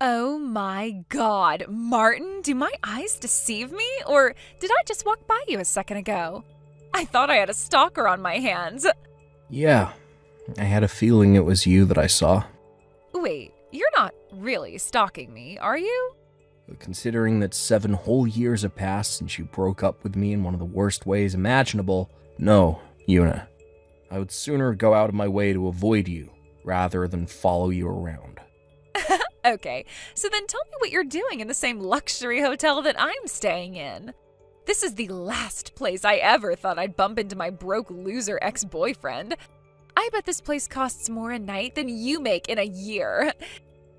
Oh my god, Martin, do my eyes deceive me? Or did I just walk by you a second ago? I thought I had a stalker on my hands. Yeah, I had a feeling it was you that I saw. Wait, you're not really stalking me, are you? But considering that 7 whole years have passed since you broke up with me in one of the worst ways imaginable, no, Una. I would sooner go out of my way to avoid you rather than follow you around. Okay, so then tell me what you're doing in the same luxury hotel that I'm staying in. This is the last place I ever thought I'd bump into my broke loser ex-boyfriend. I bet this place costs more a night than you make in a year.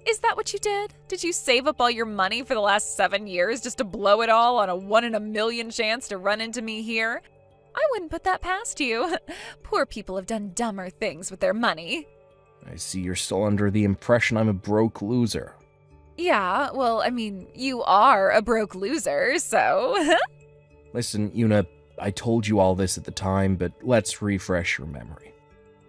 Is that what you did? Did you save up all your money for the last 7 years just to blow it all on a 1 in a million chance to run into me here? I wouldn't put that past you. Poor people have done dumber things with their money. I see you're still under the impression I'm a broke loser. Yeah, well, I mean, you are a broke loser, so... Listen, Una, I told you all this at the time, but let's refresh your memory.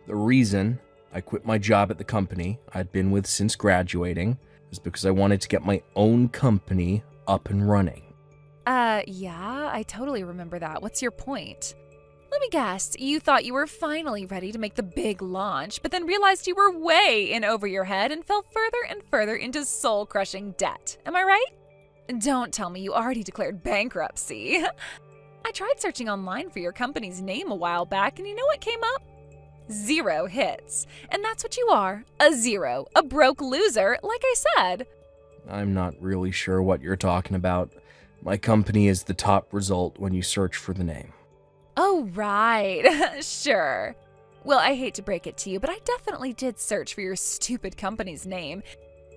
The reason I quit my job at the company I'd been with since graduating is because I wanted to get my own company up and running. Yeah, I totally remember that. What's your point? Let me guess, you thought you were finally ready to make the big launch, but then realized you were way in over your head and fell further and further into soul-crushing debt. Am I right? Don't tell me you already declared bankruptcy. I tried searching online for your company's name a while back, and you know what came up? 0 hits. And that's what you are, a zero, a broke loser, like I said. I'm not really sure what you're talking about. My company is the top result when you search for the name. Oh, right. Sure. Well, I hate to break it to you, but I definitely did search for your stupid company's name,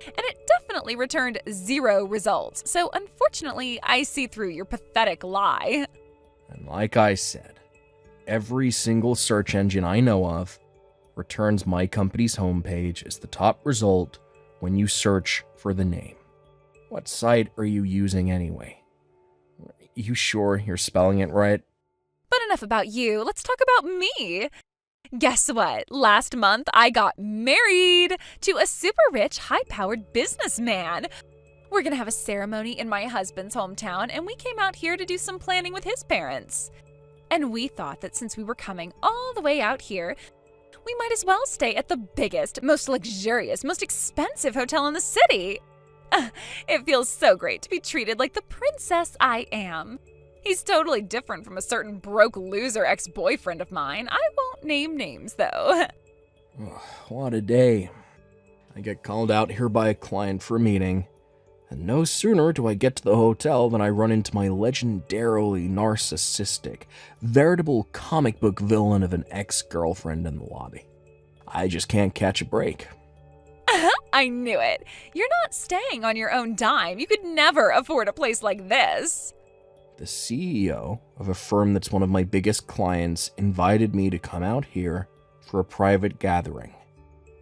and it definitely returned 0 results. So unfortunately, I see through your pathetic lie. And like I said, every single search engine I know of returns my company's homepage as the top result when you search for the name. What site are you using anyway? Are you sure you're spelling it right? But enough about you. Let's talk about me. Guess what? Last month, I got married to a super rich, high-powered businessman. We're gonna have a ceremony in my husband's hometown, and we came out here to do some planning with his parents. And we thought that since we were coming all the way out here, we might as well stay at the biggest, most luxurious, most expensive hotel in the city. It feels so great to be treated like the princess I am. He's totally different from a certain broke loser ex-boyfriend of mine. I won't name names, though. What a day. I get called out here by a client for a meeting, and no sooner do I get to the hotel than I run into my legendarily narcissistic, veritable comic book villain of an ex-girlfriend in the lobby. I just can't catch a break. I knew it. You're not staying on your own dime. You could never afford a place like this. The CEO of a firm that's one of my biggest clients invited me to come out here for a private gathering.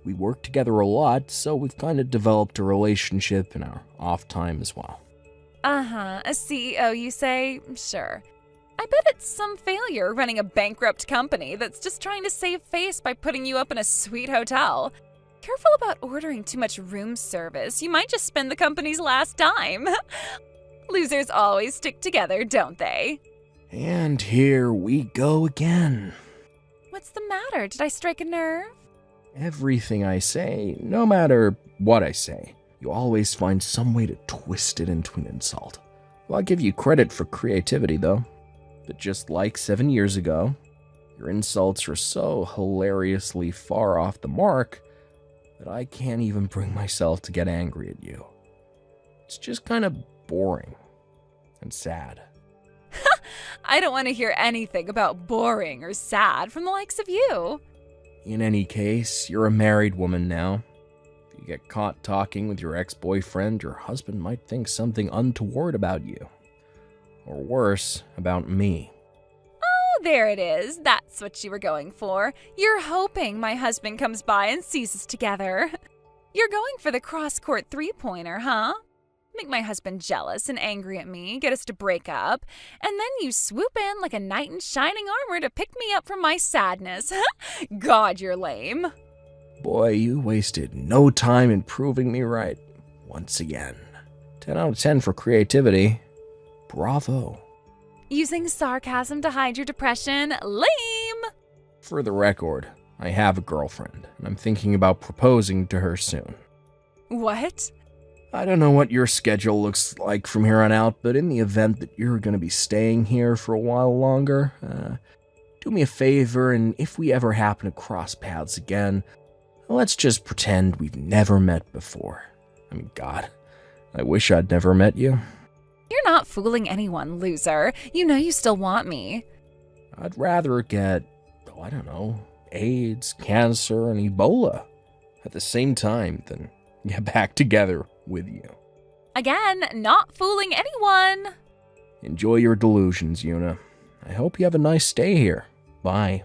We work together a lot, so we've kind of developed a relationship in our off time as well. A CEO, you say? Sure. I bet it's some failure running a bankrupt company that's just trying to save face by putting you up in a sweet hotel. Careful about ordering too much room service. You might just spend the company's last dime. Losers always stick together, don't they? And here we go again. What's the matter? Did I strike a nerve? Everything I say, no matter what I say, you always find some way to twist it into an insult. Well, I'll give you credit for creativity, though. But just like 7 years ago, your insults are so hilariously far off the mark that I can't even bring myself to get angry at you. It's just kind of boring and sad. I don't want to hear anything about boring or sad from the likes of you. In any case, you're a married woman now. If you get caught talking with your ex-boyfriend, your husband might think something untoward about you. Or worse, about me. Oh, there it is. That's what you were going for. You're hoping my husband comes by and sees us together. You're going for the cross-court three-pointer, huh? Make my husband jealous and angry at me, get us to break up, and then you swoop in like a knight in shining armor to pick me up from my sadness. God, you're lame. Boy, you wasted no time in proving me right. once again. 10 out of 10 for creativity. Bravo. Using sarcasm to hide your depression? Lame! For the record, I have a girlfriend, and I'm thinking about proposing to her soon. What? I don't know what your schedule looks like from here on out, but in the event that you're going to be staying here for a while longer, do me a favor, and if we ever happen to cross paths again, let's just pretend we've never met before. I mean, God, I wish I'd never met you. You're not fooling anyone, loser. You know you still want me. I'd rather get, I don't know, AIDS, cancer, and Ebola at the same time than get back together with you. Again, not fooling anyone. Enjoy your delusions, Una. I hope you have a nice stay here. Bye.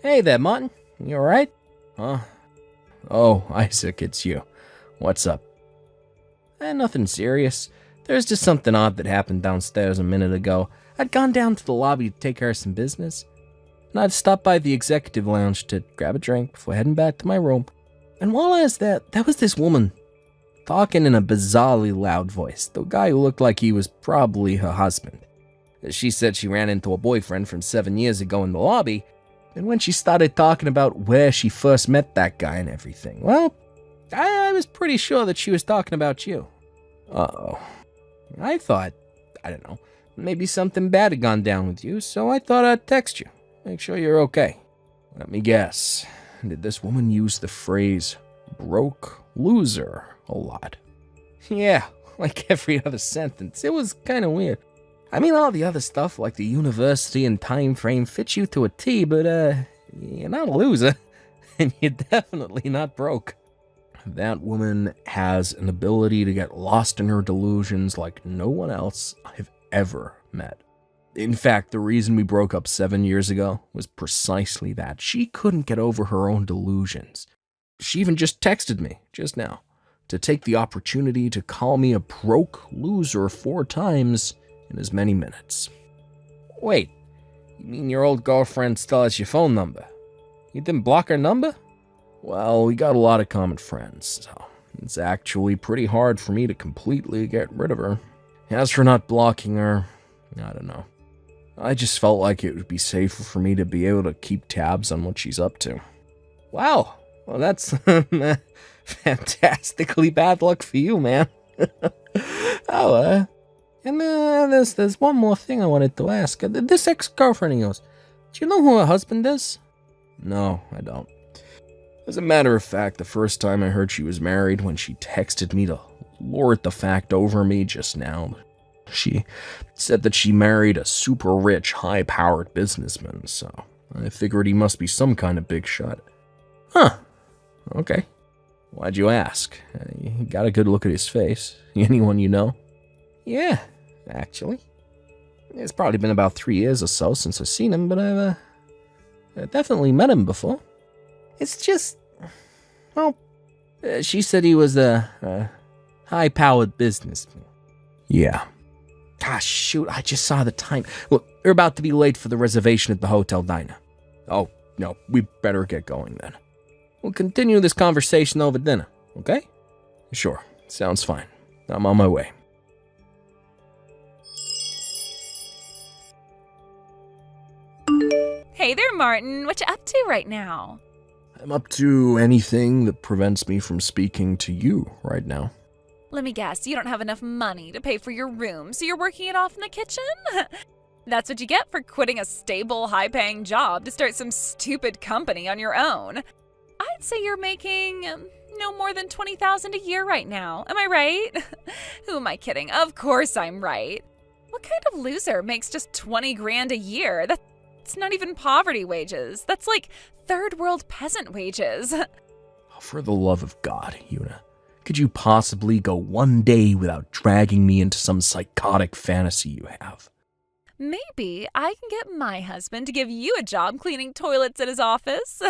Hey there, Martin. You alright? Huh? Oh, Isaac, it's you. What's up? Nothing serious. There's just something odd that happened downstairs a minute ago. I'd gone down to the lobby to take care of some business, and I'd stopped by the executive lounge to grab a drink before heading back to my room. And while I was there was this woman talking in a bizarrely loud voice. The guy who looked like he was probably her husband. She said she ran into a boyfriend from 7 years ago in the lobby, and when she started talking about where she first met that guy and everything, well, I was pretty sure that she was talking about you. Uh-oh. I thought, I don't know, maybe something bad had gone down with you, so I thought I'd text you. Make sure you're okay. Let me guess. Did this woman use the phrase broke loser a lot? Yeah, like every other sentence. It was kind of weird. I mean, all the other stuff, like the university and time frame, fits you to a T, but, you're not a loser, and you're definitely not broke. That woman has an ability to get lost in her delusions like no one else I've ever met. In fact, the reason we broke up 7 years ago was precisely that. She couldn't get over her own delusions. She even just texted me, just now, to take the opportunity to call me a broke loser 4 times in as many minutes. Wait, you mean your old girlfriend still has your phone number? You didn't block her number? Well, we got a lot of common friends, so it's actually pretty hard for me to completely get rid of her. As for not blocking her, I don't know. I just felt like it would be safer for me to be able to keep tabs on what she's up to. Wow, well that's fantastically bad luck for you, man. And there's one more thing I wanted to ask. This ex-girlfriend of yours, do you know who her husband is? No, I don't. As a matter of fact, the first time I heard she was married, when she texted me to lord the fact over me just now, she said that she married a super rich, high-powered businessman, so I figured he must be some kind of big shot. Huh. Okay. Why'd you ask? You got a good look at his face. Anyone you know? Yeah, actually. It's probably been about 3 years or so since I've seen him, but I've definitely met him before. It's just, well, she said he was a high-powered businessman. Yeah. Ah, shoot, I just saw the time. Look, we're about to be late for the reservation at the hotel diner. Oh, no, we better get going then. We'll continue this conversation over dinner, okay? Sure, sounds fine. I'm on my way. Hey there, Martin. What you up to right now? I'm up to anything that prevents me from speaking to you right now. Let me guess, you don't have enough money to pay for your room, so you're working it off in the kitchen? That's what you get for quitting a stable, high-paying job to start some stupid company on your own. I'd say you're making no more than $20,000 a year right now. Am I right? Who am I kidding? Of course I'm right. What kind of loser makes just 20 grand a year? That's not even poverty wages. That's like third world peasant wages. For the love of God, Una, could you possibly go one day without dragging me into some psychotic fantasy you have? Maybe I can get my husband to give you a job cleaning toilets at his office.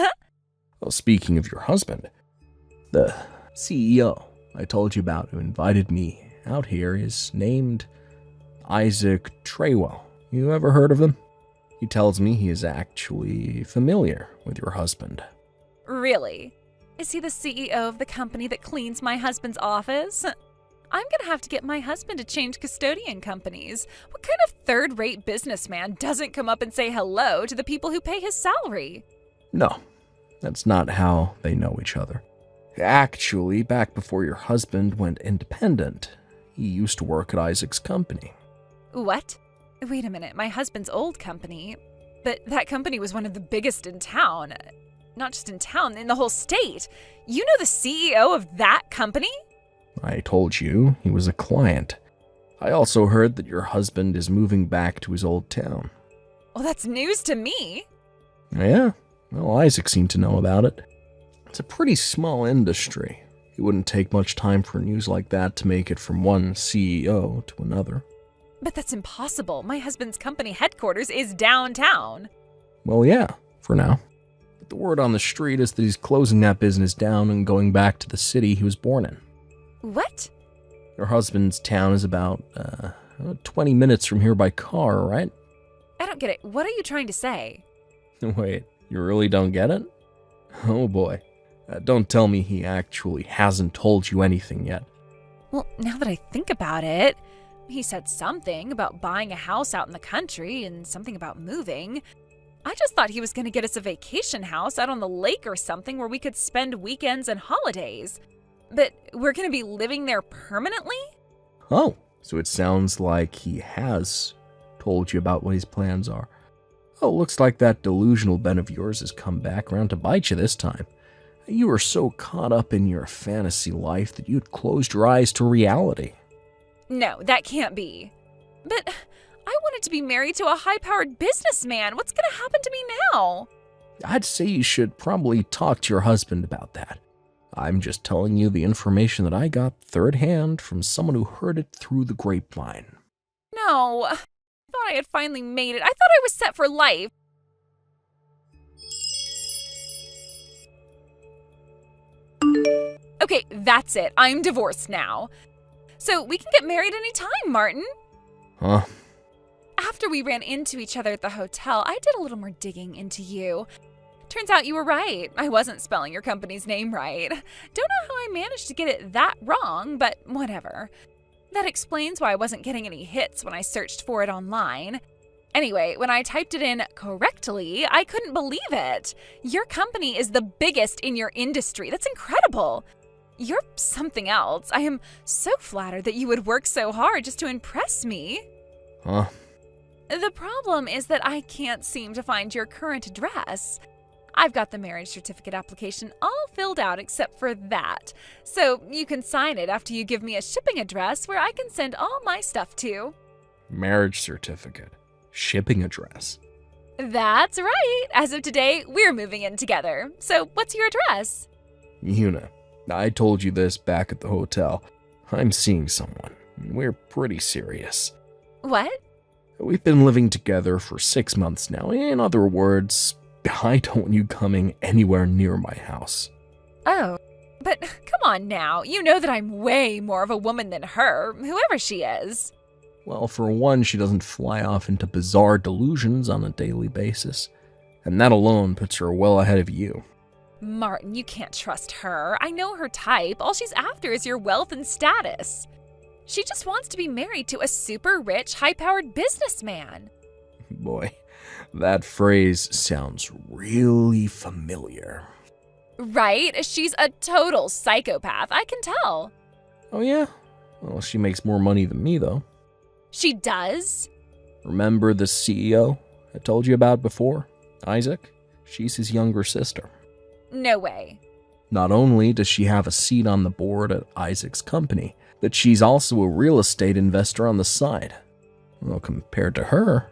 Well, speaking of your husband, the CEO I told you about who invited me out here is named Isaac Treywell. You ever heard of him? He tells me he is actually familiar with your husband. Really? Is he the CEO of the company that cleans my husband's office? I'm gonna have to get my husband to change custodian companies. What kind of third-rate businessman doesn't come up and say hello to the people who pay his salary? No, that's not how they know each other. Actually, back before your husband went independent, he used to work at Isaac's company. What? Wait a minute, my husband's old company? But that company was one of the biggest in town. Not just in town, in the whole state. You know the CEO of that company? I told you he was a client. I also heard that your husband is moving back to his old town. Well, that's news to me. Yeah, well, Isaac seemed to know about it. It's a pretty small industry. It wouldn't take much time for news like that to make it from one CEO to another. But that's impossible. My husband's company headquarters is downtown. Well, yeah, for now. But the word on the street is that he's closing that business down and going back to the city he was born in. What? Your husband's town is about 20 minutes from here by car, right? I don't get it. What are you trying to say? Wait, you really don't get it? Oh boy. Don't tell me he actually hasn't told you anything yet. Well, now that I think about it, he said something about buying a house out in the country and something about moving. I just thought he was going to get us a vacation house out on the lake or something where we could spend weekends and holidays. But we're going to be living there permanently? Oh, so it sounds like he has told you about what his plans are. Oh, looks like that delusional Ben of yours has come back around to bite you this time. You were so caught up in your fantasy life that you'd closed your eyes to reality. No, that can't be. But I wanted to be married to a high-powered businessman. What's going to happen to me now? I'd say you should probably talk to your husband about that. I'm just telling you the information that I got third hand from someone who heard it through the grapevine. No, I thought I had finally made it. I thought I was set for life. Okay, that's it. I'm divorced now. So we can get married anytime, Martin. Huh? After we ran into each other at the hotel, I did a little more digging into you. Turns out you were right. I wasn't spelling your company's name right. Don't know how I managed to get it that wrong, but whatever. That explains why I wasn't getting any hits when I searched for it online. Anyway, when I typed it in correctly, I couldn't believe it. Your company is the biggest in your industry. That's incredible. You're something else. I am so flattered that you would work so hard just to impress me. Huh? The problem is that I can't seem to find your current address. I've got the marriage certificate application all filled out except for that. So you can sign it after you give me a shipping address where I can send all my stuff to. Marriage certificate. Shipping address. That's right. As of today, we're moving in together. So what's your address? Una, I told you this back at the hotel. I'm seeing someone. We're pretty serious. What? We've been living together for 6 months now. In other words, I don't want you coming anywhere near my house. Oh, but come on now. You know that I'm way more of a woman than her, whoever she is. Well, for one, she doesn't fly off into bizarre delusions on a daily basis. And that alone puts her well ahead of you. Martin, you can't trust her. I know her type. All she's after is your wealth and status. She just wants to be married to a super rich, high-powered businessman. Boy, that phrase sounds really familiar. Right? She's a total psychopath. I can tell. Oh yeah? Well, she makes more money than me, though. She does? Remember the CEO I told you about before? Isaac? She's his younger sister. No way. Not only does she have a seat on the board at Isaac's company, but she's also a real estate investor on the side. Well, compared to her,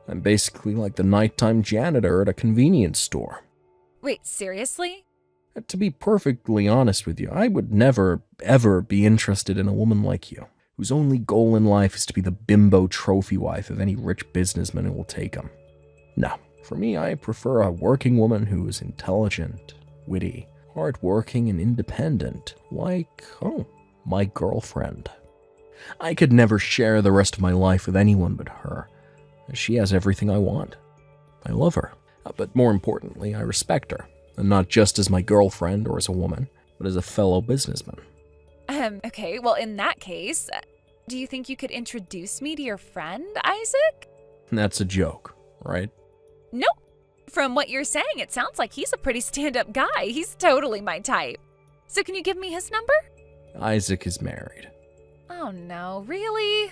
I'm basically like the nighttime janitor at a convenience store. Wait, seriously? To be perfectly honest with you, I would never, ever be interested in a woman like you, whose only goal in life is to be the bimbo trophy wife of any rich businessman who will take him. No, for me, I prefer a working woman who is intelligent, witty, hardworking, and independent, like, my girlfriend. I could never share the rest of my life with anyone but her. She has everything I want. I love her. But more importantly, I respect her. And not just as my girlfriend or as a woman, but as a fellow businessman. Okay, well, in that case, do you think you could introduce me to your friend, Isaac? That's a joke, right? Nope. From what you're saying, it sounds like he's a pretty stand-up guy. He's totally my type. So can you give me his number? Isaac is married. Oh no, really?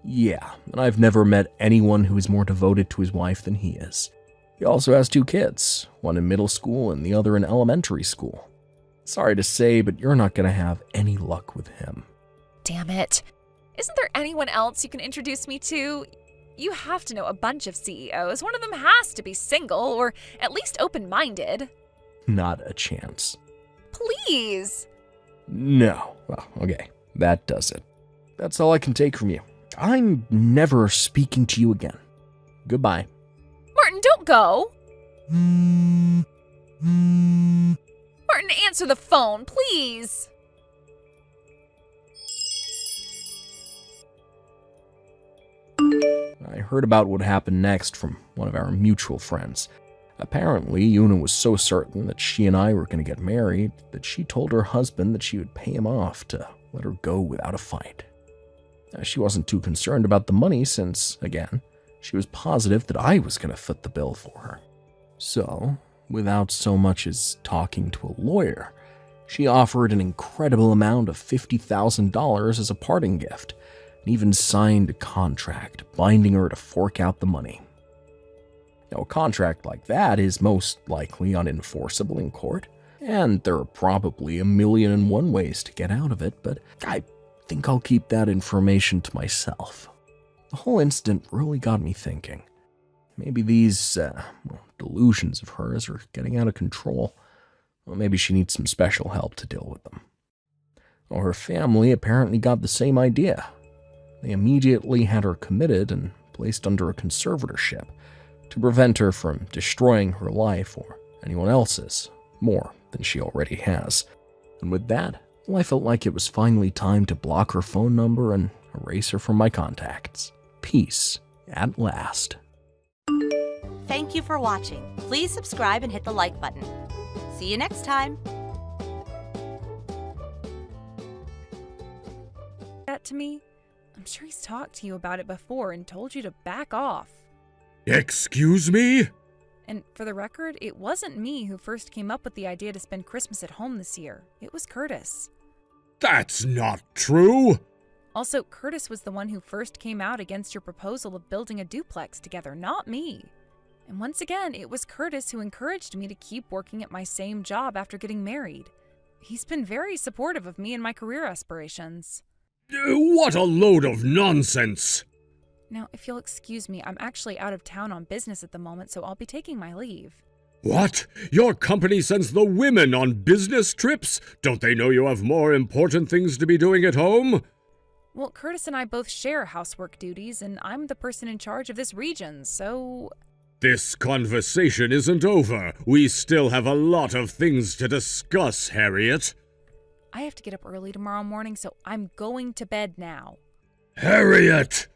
Yeah, and I've never met anyone who is more devoted to his wife than he is. He also has 2 kids, one in middle school and the other in elementary school. Sorry to say, but you're not going to have any luck with him. Damn it. Isn't there anyone else you can introduce me to? You have to know a bunch of CEOs. One of them has to be single, or at least open-minded. Not a chance. Please. No. Well, okay. That does it. That's all I can take from you. I'm never speaking to you again. Goodbye. Martin, don't go. Martin, answer the phone, please. I heard about what happened next from one of our mutual friends. Apparently, Una was so certain that she and I were going to get married that she told her husband that she would pay him off to let her go without a fight. She wasn't too concerned about the money since, again, she was positive that I was going to foot the bill for her. So, without so much as talking to a lawyer, she offered an incredible amount of $50,000 as a parting gift, and even signed a contract binding her to fork out the money. Now, a contract like that is most likely unenforceable in court, and there are probably 1,000,001 ways to get out of it, but I think I'll keep that information to myself. The whole incident really got me thinking. Maybe these delusions of hers are getting out of control. Or maybe she needs some special help to deal with them. Well, her family apparently got the same idea. They immediately had her committed and placed under a conservatorship to prevent her from destroying her life or anyone else's more than she already has. And with that, well, I felt like it was finally time to block her phone number and erase her from my contacts. Peace at last. Thank you for watching. Please subscribe and hit the like button. See you next time. That to me? I'm sure he's talked to you about it before and told you to back off. Excuse me? And for the record, it wasn't me who first came up with the idea to spend Christmas at home this year. It was Curtis. That's not true. Also, Curtis was the one who first came out against your proposal of building a duplex together, not me. And once again, it was Curtis who encouraged me to keep working at my same job after getting married. He's been very supportive of me and my career aspirations. What a load of nonsense. Now, if you'll excuse me, I'm actually out of town on business at the moment, so I'll be taking my leave. What? Your company sends the women on business trips? Don't they know you have more important things to be doing at home? Well, Curtis and I both share housework duties, and I'm the person in charge of this region, so... This conversation isn't over. We still have a lot of things to discuss, Harriet. I have to get up early tomorrow morning, so I'm going to bed now. Harriet!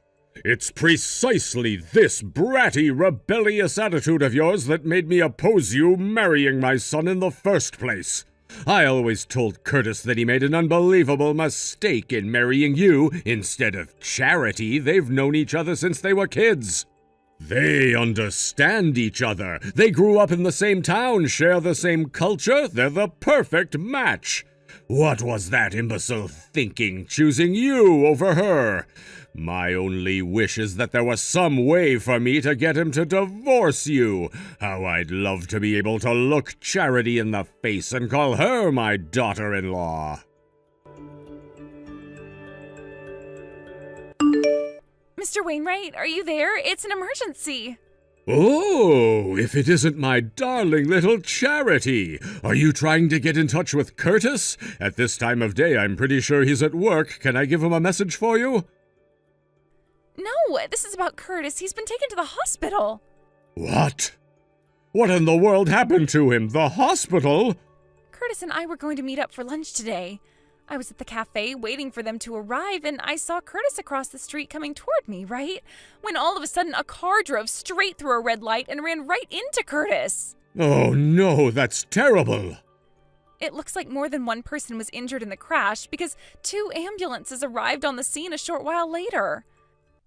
It's precisely this bratty, rebellious attitude of yours that made me oppose you marrying my son in the first place. I always told Curtis that he made an unbelievable mistake in marrying you instead of Charity. They've known each other since they were kids. They understand each other. They grew up in the same town, share the same culture. They're the perfect match. What was that imbecile thinking, choosing you over her? My only wish is that there was some way for me to get him to divorce you. How I'd love to be able to look Charity in the face and call her my daughter-in-law. Mr. Wainwright, are you there? It's an emergency. Oh, if it isn't my darling little Charity. Are you trying to get in touch with Curtis? At this time of day, I'm pretty sure he's at work. Can I give him a message for you? No, this is about Curtis. He's been taken to the hospital. What? What in the world happened to him? The hospital? Curtis and I were going to meet up for lunch today. I was at the cafe waiting for them to arrive, and I saw Curtis across the street coming toward me, right? When all of a sudden a car drove straight through a red light and ran right into Curtis. Oh no, that's terrible! It looks like more than one person was injured in the crash because 2 ambulances arrived on the scene a short while later.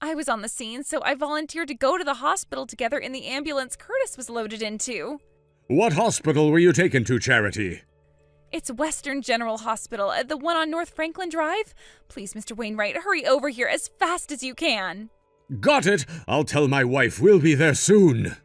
I was on the scene, so I volunteered to go to the hospital together in the ambulance Curtis was loaded into. What hospital were you taken to, Charity? It's Western General Hospital, the one on North Franklin Drive. Please, Mr. Wainwright, hurry over here as fast as you can. Got it! I'll tell my wife we'll be there soon.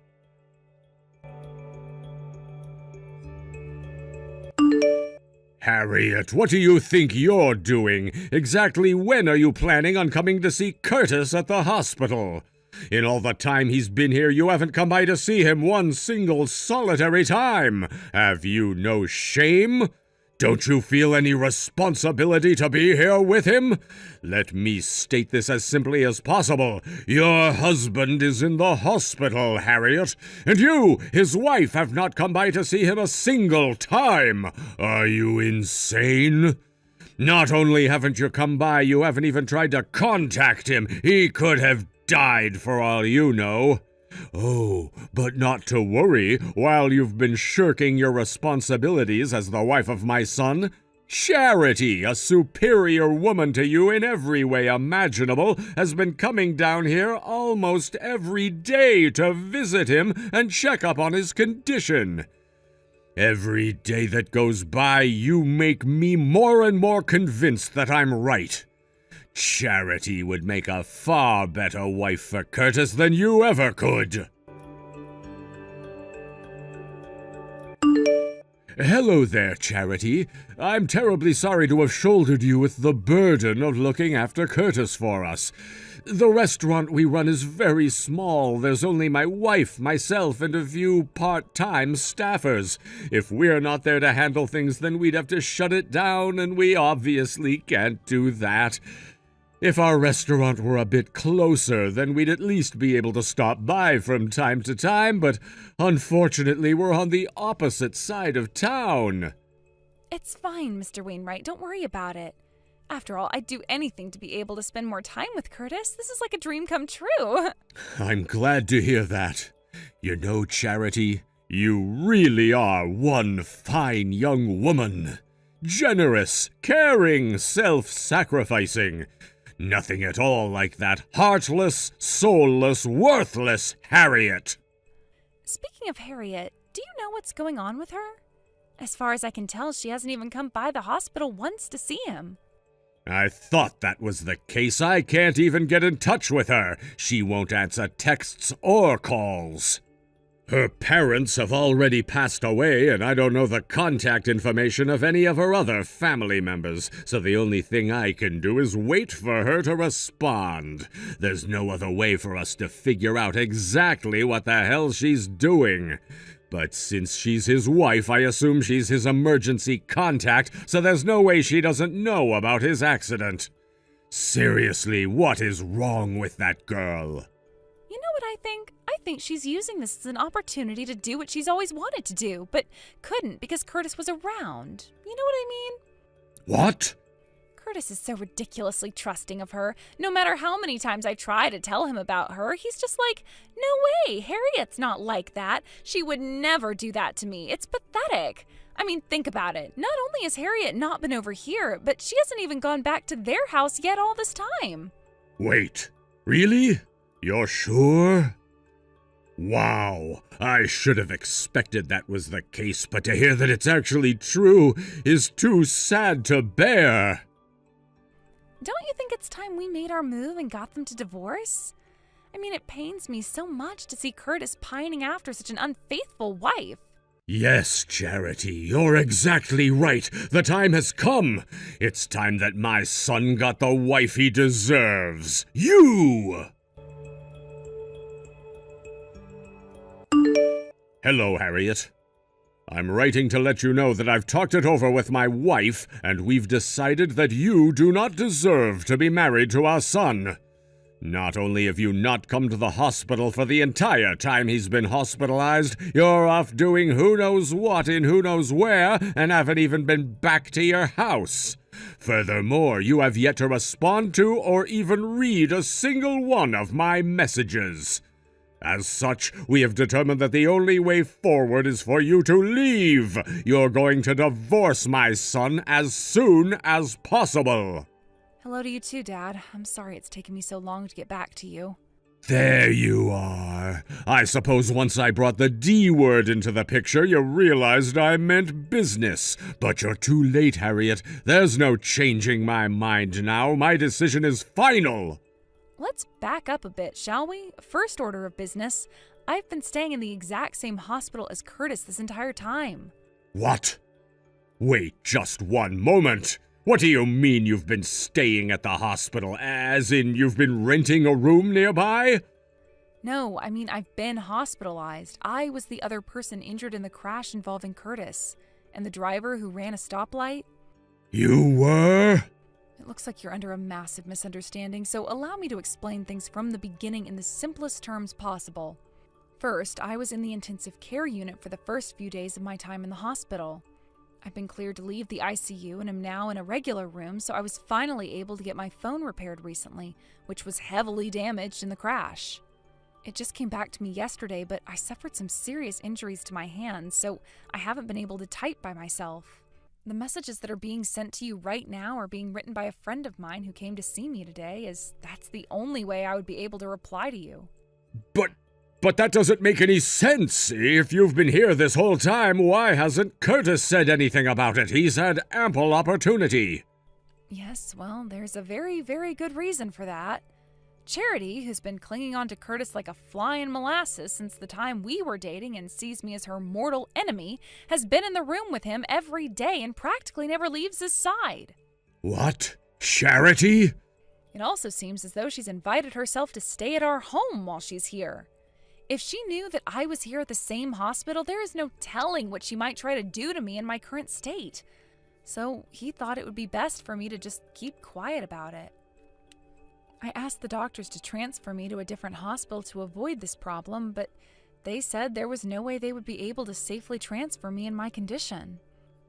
Harriet, what do you think you're doing? Exactly when are you planning on coming to see Curtis at the hospital? In all the time he's been here, you haven't come by to see him one single solitary time. Have you no shame? Don't you feel any responsibility to be here with him? Let me state this as simply as possible. Your husband is in the hospital, Harriet, and you, his wife, have not come by to see him a single time. Are you insane? Not only haven't you come by, you haven't even tried to contact him. He could have died for all you know. Oh, but not to worry. While you've been shirking your responsibilities as the wife of my son, Charity, a superior woman to you in every way imaginable, has been coming down here almost every day to visit him and check up on his condition. Every day that goes by, you make me more and more convinced that I'm right. Charity would make a far better wife for Curtis than you ever could. Hello there, Charity. I'm terribly sorry to have shouldered you with the burden of looking after Curtis for us. The restaurant we run is very small. There's only my wife, myself, and a few part-time staffers. If we're not there to handle things, then we'd have to shut it down, and we obviously can't do that. If our restaurant were a bit closer, then we'd at least be able to stop by from time to time, but unfortunately we're on the opposite side of town. It's fine, Mr. Wainwright. Don't worry about it. After all, I'd do anything to be able to spend more time with Curtis. This is like a dream come true. I'm glad to hear that. You know, Charity, you really are one fine young woman. Generous, caring, self-sacrificing. Nothing at all like that heartless, soulless, worthless Harriet. Speaking of Harriet, do you know what's going on with her? As far as I can tell, she hasn't even come by the hospital once to see him. I thought that was the case. I can't even get in touch with her. She won't answer texts or calls. Her parents have already passed away, and I don't know the contact information of any of her other family members, so the only thing I can do is wait for her to respond. There's no other way for us to figure out exactly what the hell she's doing. But since she's his wife, I assume she's his emergency contact, so there's no way she doesn't know about his accident. Seriously, what is wrong with that girl? You know what I think? I think she's using this as an opportunity to do what she's always wanted to do, but couldn't because Curtis was around. You know what I mean? What? Curtis is so ridiculously trusting of her. No matter how many times I try to tell him about her, he's just like, no way, Harriet's not like that. She would never do that to me. It's pathetic. I mean, think about it. Not only has Harriet not been over here, but she hasn't even gone back to their house yet all this time. Wait, really? You're sure? Wow, I should have expected that was the case, but to hear that it's actually true is too sad to bear. Don't you think it's time we made our move and got them to divorce? I mean, it pains me so much to see Curtis pining after such an unfaithful wife. Yes, Charity, you're exactly right. The time has come. It's time that my son got the wife he deserves. You! Hello, Harriet. I'm writing to let you know that I've talked it over with my wife, and we've decided that you do not deserve to be married to our son. Not only have you not come to the hospital for the entire time he's been hospitalized, you're off doing who knows what in who knows where, and haven't even been back to your house. Furthermore, you have yet to respond to or even read a single one of my messages. As such, we have determined that the only way forward is for you to leave. You're going to divorce my son as soon as possible. Hello to you too, Dad. I'm sorry it's taken me so long to get back to you. There you are. I suppose once I brought the D word into the picture, you realized I meant business. But you're too late, Harriet. There's no changing my mind now. My decision is final. Let's back up a bit, shall we? First order of business. I've been staying in the exact same hospital as Curtis this entire time. What? Wait just one moment. What do you mean you've been staying at the hospital? As in you've been renting a room nearby? No, I mean I've been hospitalized. I was the other person injured in the crash involving Curtis. And the driver who ran a stoplight? You were? It looks like you're under a massive misunderstanding, so allow me to explain things from the beginning in the simplest terms possible. First, I was in the intensive care unit for the first few days of my time in the hospital. I've been cleared to leave the ICU and am now in a regular room, so I was finally able to get my phone repaired recently, which was heavily damaged in the crash. It just came back to me yesterday, but I suffered some serious injuries to my hands, so I haven't been able to type by myself. The messages that are being sent to you right now are being written by a friend of mine who came to see me today, as that's the only way I would be able to reply to you. But that doesn't make any sense. If you've been here this whole time, why hasn't Curtis said anything about it? He's had ample opportunity. Yes, well, there's a very, very good reason for that. Charity, who's been clinging on to Curtis like a fly in molasses since the time we were dating and sees me as her mortal enemy, has been in the room with him every day and practically never leaves his side. What? Charity? It also seems as though she's invited herself to stay at our home while she's here. If she knew that I was here at the same hospital, there is no telling what she might try to do to me in my current state. So he thought it would be best for me to just keep quiet about it. I asked the doctors to transfer me to a different hospital to avoid this problem, but they said there was no way they would be able to safely transfer me in my condition.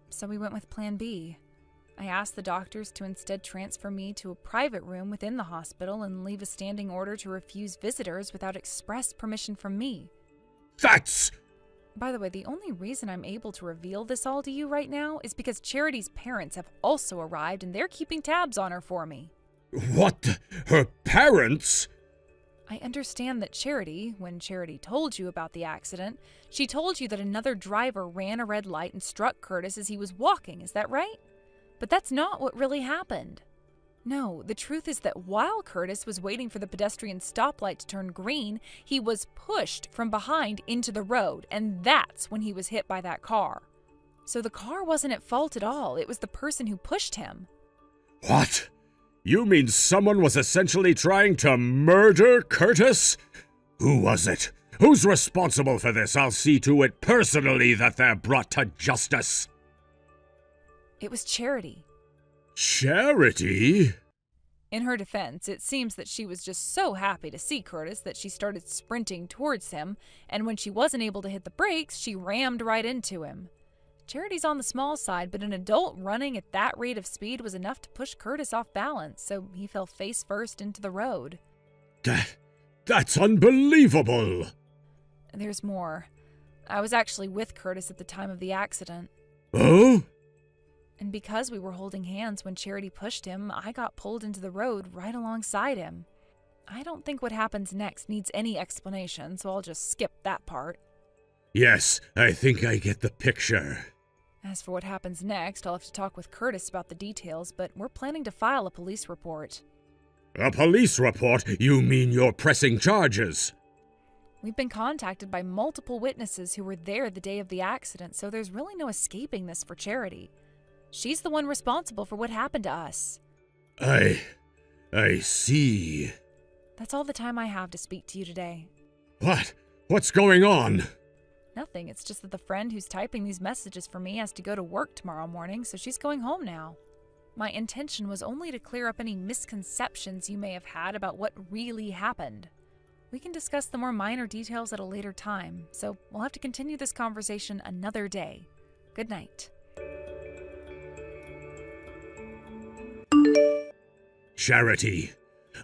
So we went with Plan B. I asked the doctors to instead transfer me to a private room within the hospital and leave a standing order to refuse visitors without express permission from me. That's... By the way, the only reason I'm able to reveal this all to you right now is because Charity's parents have also arrived and they're keeping tabs on her for me. What? Her parents? I understand that Charity, when Charity told you about the accident, she told you that another driver ran a red light and struck Curtis as he was walking, is that right? But that's not what really happened. No, the truth is that while Curtis was waiting for the pedestrian stoplight to turn green, he was pushed from behind into the road, and that's when he was hit by that car. So the car wasn't at fault at all, it was the person who pushed him. What? You mean someone was essentially trying to murder Curtis? Who was it? Who's responsible for this? I'll see to it personally that they're brought to justice. It was Charity. Charity? In her defense, it seems that she was just so happy to see Curtis that she started sprinting towards him, and when she wasn't able to hit the brakes, she rammed right into him. Charity's on the small side, but an adult running at that rate of speed was enough to push Curtis off balance, so he fell face first into the road. That's unbelievable! There's more. I was actually with Curtis at the time of the accident. Oh? And because we were holding hands when Charity pushed him, I got pulled into the road right alongside him. I don't think what happens next needs any explanation, so I'll just skip that part. Yes, I think I get the picture. As for what happens next, I'll have to talk with Curtis about the details, but we're planning to file a police report. A police report? You mean you're pressing charges? We've been contacted by multiple witnesses who were there the day of the accident, so there's really no escaping this for Charity. She's the one responsible for what happened to us. I see. That's all the time I have to speak to you today. What? What's going on? Nothing, it's just that the friend who's typing these messages for me has to go to work tomorrow morning, so she's going home now. My intention was only to clear up any misconceptions you may have had about what really happened. We can discuss the more minor details at a later time, so we'll have to continue this conversation another day. Good night. Charity,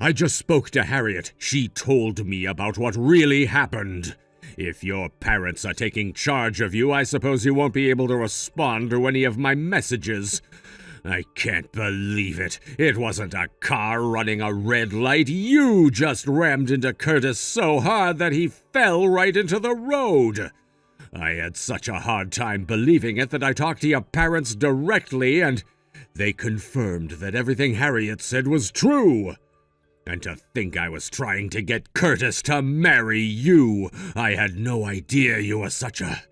I just spoke to Harriet. She told me about what really happened. If your parents are taking charge of you, I suppose you won't be able to respond to any of my messages. I can't believe it. It wasn't a car running a red light. You just rammed into Curtis so hard that he fell right into the road. I had such a hard time believing it that I talked to your parents directly, and they confirmed that everything Harriet said was true. And to think I was trying to get Curtis to marry you. I had no idea you were such a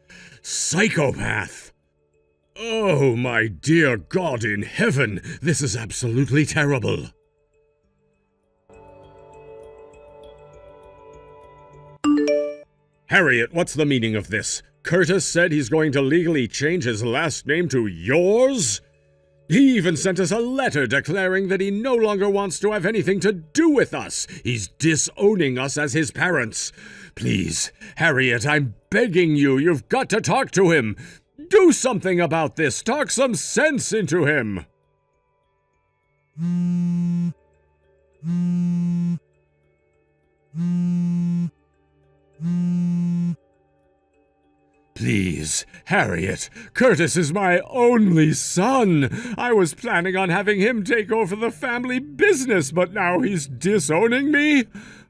psychopath. Oh, my dear God in heaven, this is absolutely terrible. Harriet, what's the meaning of this? Curtis said he's going to legally change his last name to yours? He even sent us a letter declaring that he no longer wants to have anything to do with us. He's disowning us as his parents. Please, Harriet, I'm begging you, you've got to talk to him. Do something about this. Talk some sense into him. Please, Harriet, Curtis is my only son. I was planning on having him take over the family business, but now he's disowning me?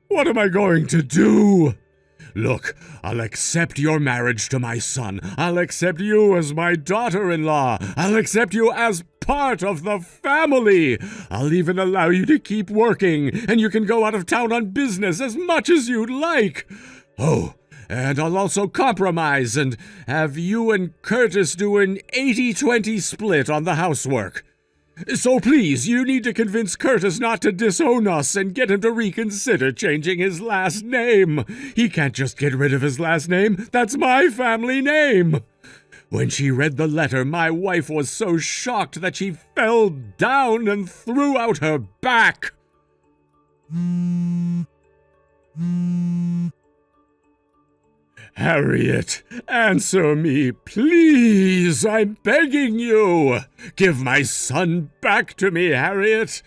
What am I going to do? Look, I'll accept your marriage to my son. I'll accept you as my daughter-in-law. I'll accept you as part of the family. I'll even allow you to keep working, and you can go out of town on business as much as you'd like. Oh, and I'll also compromise and have you and Curtis do an 80-20 split on the housework. So please, you need to convince Curtis not to disown us and get him to reconsider changing his last name. He can't just get rid of his last name. That's my family name. When she read the letter, my wife was so shocked that she fell down and threw out her back. Harriet, answer me, please. I'm begging you. Give my son back to me, Harriet.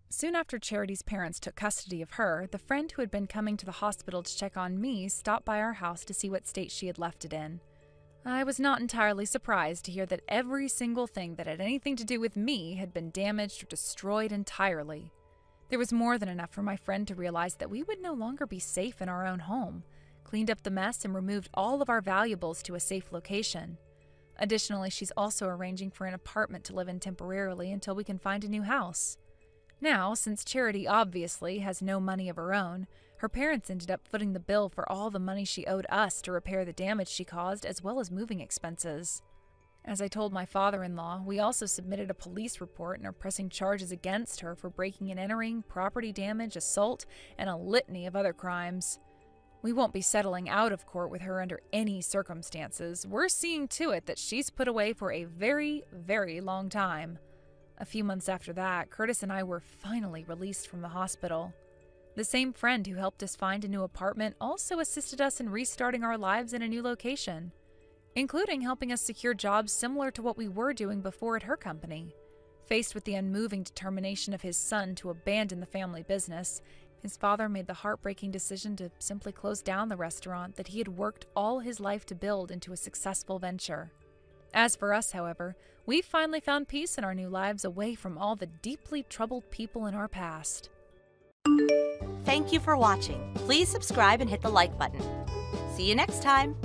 Soon after Charity's parents took custody of her, the friend who had been coming to the hospital to check on me stopped by our house to see what state she had left it in. I was not entirely surprised to hear that every single thing that had anything to do with me had been damaged or destroyed entirely. There was more than enough for my friend to realize that we would no longer be safe in our own home, cleaned up the mess, and removed all of our valuables to a safe location. Additionally, she's also arranging for an apartment to live in temporarily until we can find a new house. Now, since Charity obviously has no money of her own, her parents ended up footing the bill for all the money she owed us to repair the damage she caused, as well as moving expenses. As I told my father-in-law, we also submitted a police report and are pressing charges against her for breaking and entering, property damage, assault, and a litany of other crimes. We won't be settling out of court with her under any circumstances. We're seeing to it that she's put away for a very, very long time. A few months after that, Curtis and I were finally released from the hospital. The same friend who helped us find a new apartment also assisted us in restarting our lives in a new location, including helping us secure jobs similar to what we were doing before at her company. Faced with the unmoving determination of his son to abandon the family business, his father made the heartbreaking decision to simply close down the restaurant that he had worked all his life to build into a successful venture. As for us, however, we finally found peace in our new lives away from all the deeply troubled people in our past. Thank you for watching. Please subscribe and hit the like button. See you next time.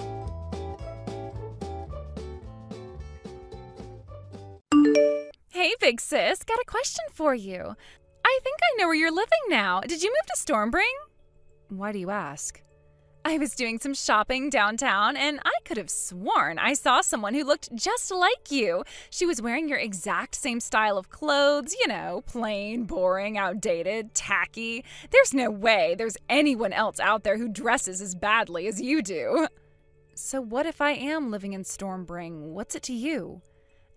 Hey, big sis, got a question for you. I think I know where you're living now. Did you move to Stormbring? Why do you ask? I was doing some shopping downtown, and I could have sworn I saw someone who looked just like you. She was wearing your exact same style of clothes, you know, plain, boring, outdated, tacky. There's no way there's anyone else out there who dresses as badly as you do. So what if I am living in Stormbring? What's it to you?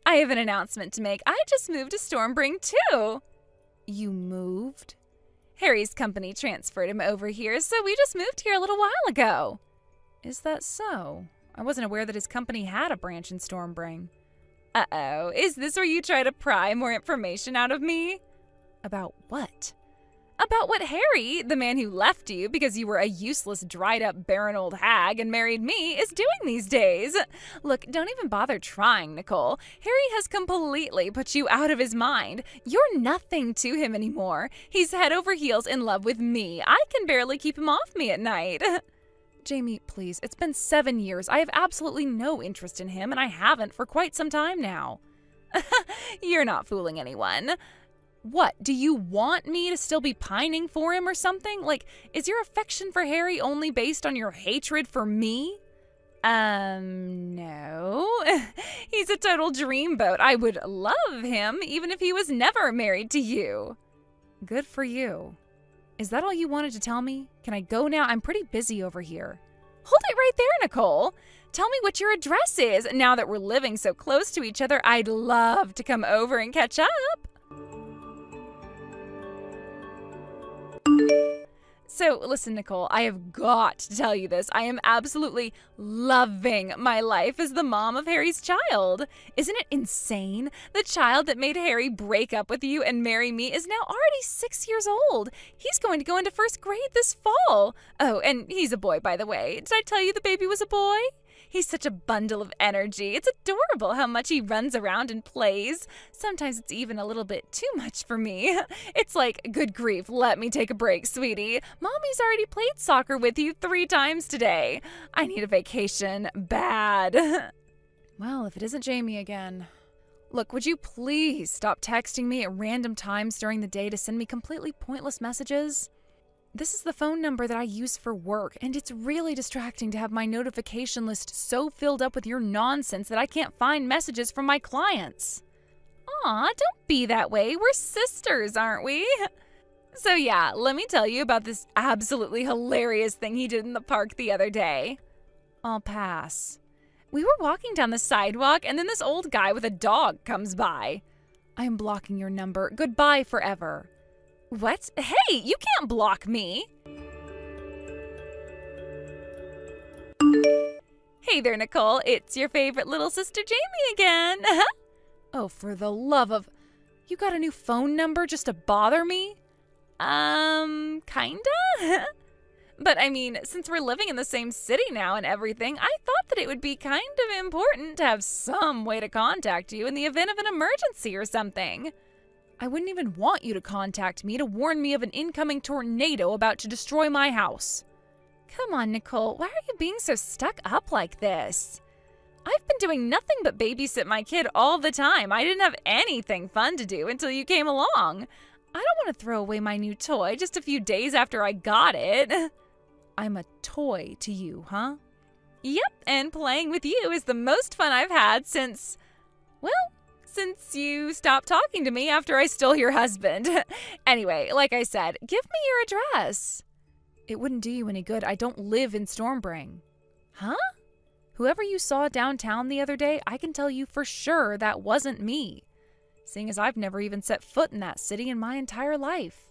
I have an announcement to make. I just moved to Stormbring, too. You moved? Harry's company transferred him over here, so we just moved here a little while ago. Is that so? I wasn't aware that his company had a branch in Stormbring. Uh-oh, is this where you try to pry more information out of me? About what? About what Harry, the man who left you because you were a useless, dried-up, barren old hag and married me, is doing these days. Look, don't even bother trying, Nicole. Harry has completely put you out of his mind. You're nothing to him anymore. He's head over heels in love with me. I can barely keep him off me at night. Jamie, please, it's been 7 years. I have absolutely no interest in him, and I haven't for quite some time now. You're not fooling anyone. What, do you want me to still be pining for him or something? Like, is your affection for Harry only based on your hatred for me? No. He's a total dreamboat. I would love him even if he was never married to you. Good for you. Is that all you wanted to tell me? Can I go now? I'm pretty busy over here. Hold it right there, Nicole. Tell me what your address is. Now that we're living so close to each other, I'd love to come over and catch up. So, listen, Nicole, I have got to tell you this. I am absolutely loving my life as the mom of Harry's child. Isn't it insane? The child that made Harry break up with you and marry me is now already 6 years old. He's going to go into first grade this fall. Oh, and he's a boy, by the way. Did I tell you the baby was a boy? He's such a bundle of energy. It's adorable how much he runs around and plays. Sometimes it's even a little bit too much for me. It's like, good grief, let me take a break, sweetie. Mommy's already played soccer with you 3 times today. I need a vacation bad. Well, if it isn't Jamie again. Look, would you please stop texting me at random times during the day to send me completely pointless messages? This is the phone number that I use for work, and it's really distracting to have my notification list so filled up with your nonsense that I can't find messages from my clients. Aw, don't be that way. We're sisters, aren't we? So yeah, let me tell you about this absolutely hilarious thing he did in the park the other day. I'll pass. We were walking down the sidewalk, and then this old guy with a dog comes by. I am blocking your number. Goodbye forever. What? Hey, you can't block me. Hey there, Nicole. It's your favorite little sister Jamie again. Oh, for the love of... You got a new phone number just to bother me? Kinda? But I mean, since we're living in the same city now and everything, I thought that it would be kind of important to have some way to contact you in the event of an emergency or something. I wouldn't even want you to contact me to warn me of an incoming tornado about to destroy my house. Come on, Nicole, why are you being so stuck up like this? I've been doing nothing but babysit my kid all the time. I didn't have anything fun to do until you came along. I don't want to throw away my new toy just a few days after I got it. I'm a toy to you, huh? Yep, and playing with you is the most fun I've had since you stopped talking to me after I stole your husband. Anyway, like I said, give me your address. It wouldn't do you any good. I don't live in Stormbring. Huh? Whoever you saw downtown the other day, I can tell you for sure that wasn't me, seeing as I've never even set foot in that city in my entire life.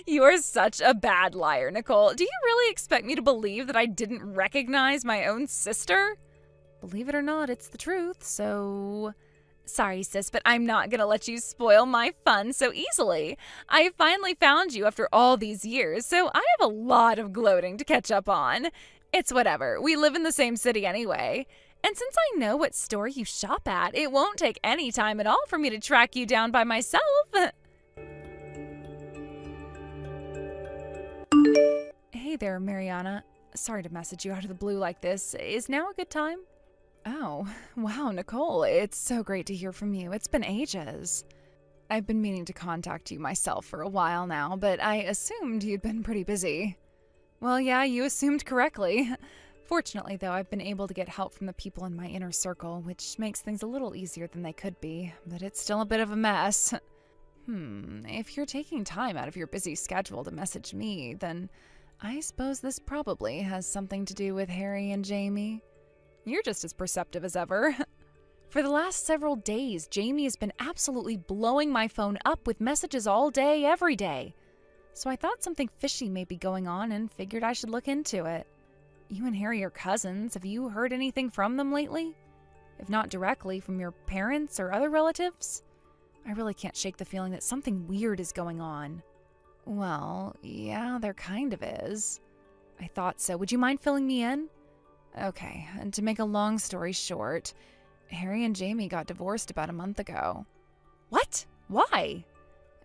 You're such a bad liar, Nicole. Do you really expect me to believe that I didn't recognize my own sister? Believe it or not, it's the truth, so... Sorry, sis, but I'm not gonna let you spoil my fun so easily. I finally found you after all these years, so I have a lot of gloating to catch up on. It's whatever. We live in the same city anyway. And since I know what store you shop at, it won't take any time at all for me to track you down by myself. Hey there, Mariana. Sorry to message you out of the blue like this. Is now a good time? Oh, wow, Nicole, it's so great to hear from you. It's been ages. I've been meaning to contact you myself for a while now, but I assumed you'd been pretty busy. Well, yeah, you assumed correctly. Fortunately, though, I've been able to get help from the people in my inner circle, which makes things a little easier than they could be, but it's still a bit of a mess. If you're taking time out of your busy schedule to message me, then I suppose this probably has something to do with Harry and Jamie. You're just as perceptive as ever. For the last several days, Jamie has been absolutely blowing my phone up with messages all day, every day. So I thought something fishy may be going on and figured I should look into it. You and Harry are cousins. Have you heard anything from them lately? if not directly from your parents or other relatives? I really can't shake the feeling that something weird is going on. Well, yeah, there kind of is. I thought so. Would you mind filling me in? Okay, and to make a long story short, Harry and Jamie got divorced about a month ago. What? Why?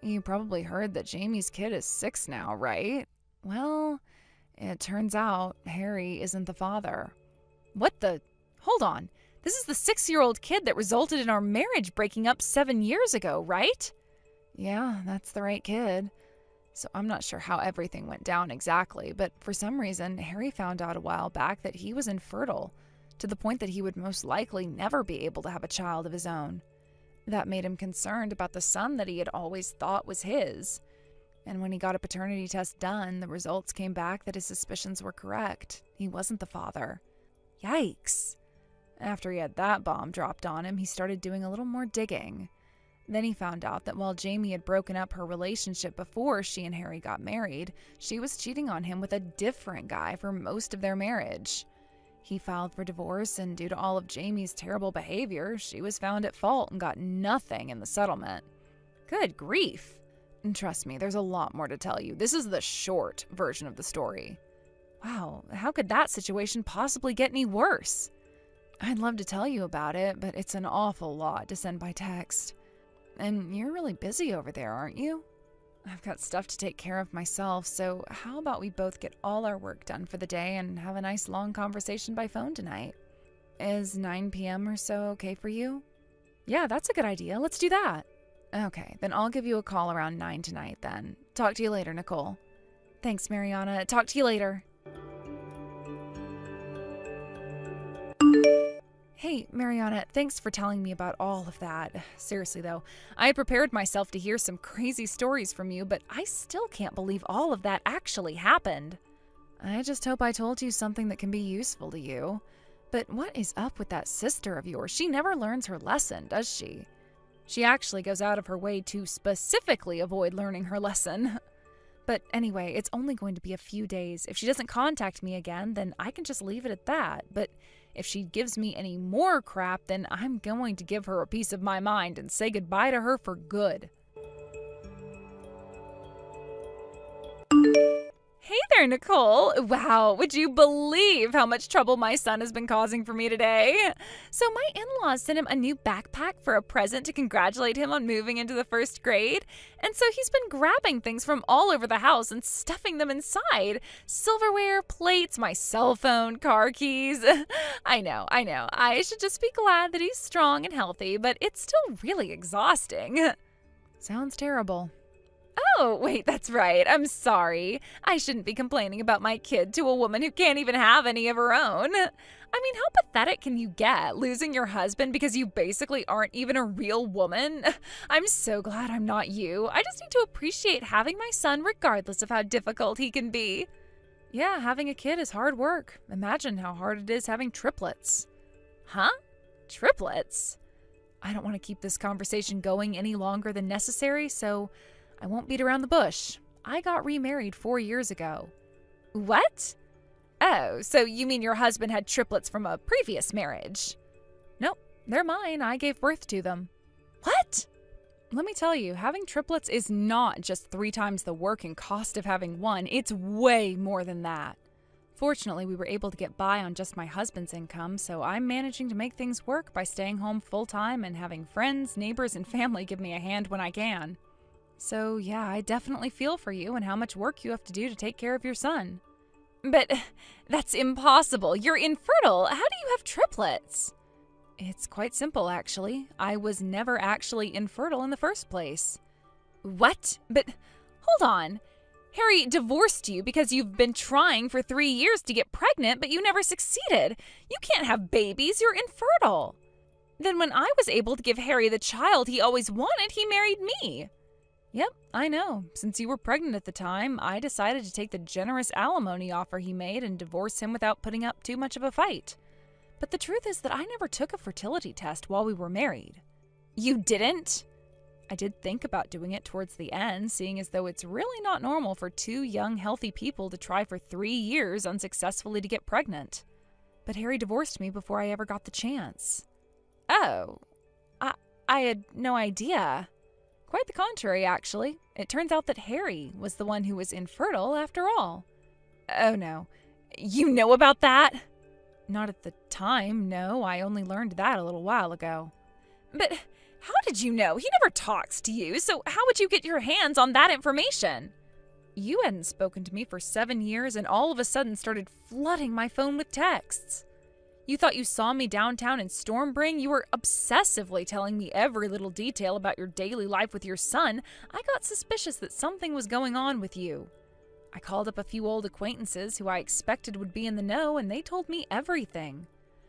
You probably heard that Jamie's kid is 6 now, right? Well, it turns out Harry isn't the father. What the? Hold on. This is the 6-year-old kid that resulted in our marriage breaking up 7 years ago, right? Yeah, that's the right kid. So I'm not sure how everything went down exactly, but for some reason, Harry found out a while back that he was infertile, to the point that he would most likely never be able to have a child of his own. That made him concerned about the son that he had always thought was his. And when he got a paternity test done, the results came back that his suspicions were correct. He wasn't the father. Yikes. After he had that bomb dropped on him, he started doing a little more digging. Then he found out that while Jamie had broken up her relationship before she and Harry got married, she was cheating on him with a different guy for most of their marriage. He filed for divorce, and due to all of Jamie's terrible behavior, she was found at fault and got nothing in the settlement. Good grief. And trust me, there's a lot more to tell you. This is the short version of the story. Wow, how could that situation possibly get any worse? I'd love to tell you about it, but it's an awful lot to send by text. And you're really busy over there, aren't you? I've got stuff to take care of myself, so how about we both get all our work done for the day and have a nice long conversation by phone tonight? Is 9 p.m. or so okay for you? Yeah, that's a good idea. Let's do that. Okay, then I'll give you a call around 9 tonight then. Talk to you later, Nicole. Thanks, Mariana. Talk to you later. Hey, Mariana, thanks for telling me about all of that. Seriously, though, I had prepared myself to hear some crazy stories from you, but I still can't believe all of that actually happened. I just hope I told you something that can be useful to you. But what is up with that sister of yours? She never learns her lesson, does she? She actually goes out of her way to specifically avoid learning her lesson. But anyway, it's only going to be a few days. If she doesn't contact me again, then I can just leave it at that. But if she gives me any more crap, then I'm going to give her a piece of my mind and say goodbye to her for good. Hey there, Nicole. Wow, would you believe how much trouble my son has been causing for me today? So my in-laws sent him a new backpack for a present to congratulate him on moving into the 1st grade. And so he's been grabbing things from all over the house and stuffing them inside. Silverware, plates, my cell phone, car keys. I know. I should just be glad that he's strong and healthy, but it's still really exhausting. Sounds terrible. Oh, wait, that's right. I'm sorry. I shouldn't be complaining about my kid to a woman who can't even have any of her own. I mean, how pathetic can you get, losing your husband because you basically aren't even a real woman? I'm so glad I'm not you. I just need to appreciate having my son regardless of how difficult he can be. Yeah, having a kid is hard work. Imagine how hard it is having triplets. Huh? Triplets? I don't want to keep this conversation going any longer than necessary, so I won't beat around the bush. I got remarried 4 years ago. What? Oh, so you mean your husband had triplets from a previous marriage? Nope, they're mine. I gave birth to them. What? Let me tell you, having triplets is not just 3 times the work and cost of having one. It's way more than that. Fortunately, we were able to get by on just my husband's income, so I'm managing to make things work by staying home full-time and having friends, neighbors, and family give me a hand when I can. So, yeah, I definitely feel for you and how much work you have to do to take care of your son. But that's impossible. You're infertile. How do you have triplets? It's quite simple, actually. I was never actually infertile in the first place. What? But hold on. Harry divorced you because you've been trying for 3 years to get pregnant, but you never succeeded. You can't have babies. You're infertile. Then when I was able to give Harry the child he always wanted, he married me. Yep, I know. Since you were pregnant at the time, I decided to take the generous alimony offer he made and divorce him without putting up too much of a fight. But the truth is that I never took a fertility test while we were married. You didn't? I did think about doing it towards the end, seeing as though it's really not normal for 2 young, healthy people to try for 3 years unsuccessfully to get pregnant. But Harry divorced me before I ever got the chance. Oh, I had no idea. Quite the contrary, actually. It turns out that Harry was the one who was infertile after all. Oh no. You know about that? Not at the time, no. I only learned that a little while ago. But how did you know? He never talks to you, so how would you get your hands on that information? You hadn't spoken to me for 7 years and all of a sudden started flooding my phone with texts. You thought you saw me downtown in Stormbring? You were obsessively telling me every little detail about your daily life with your son. I got suspicious that something was going on with you. I called up a few old acquaintances who I expected would be in the know, and they told me everything.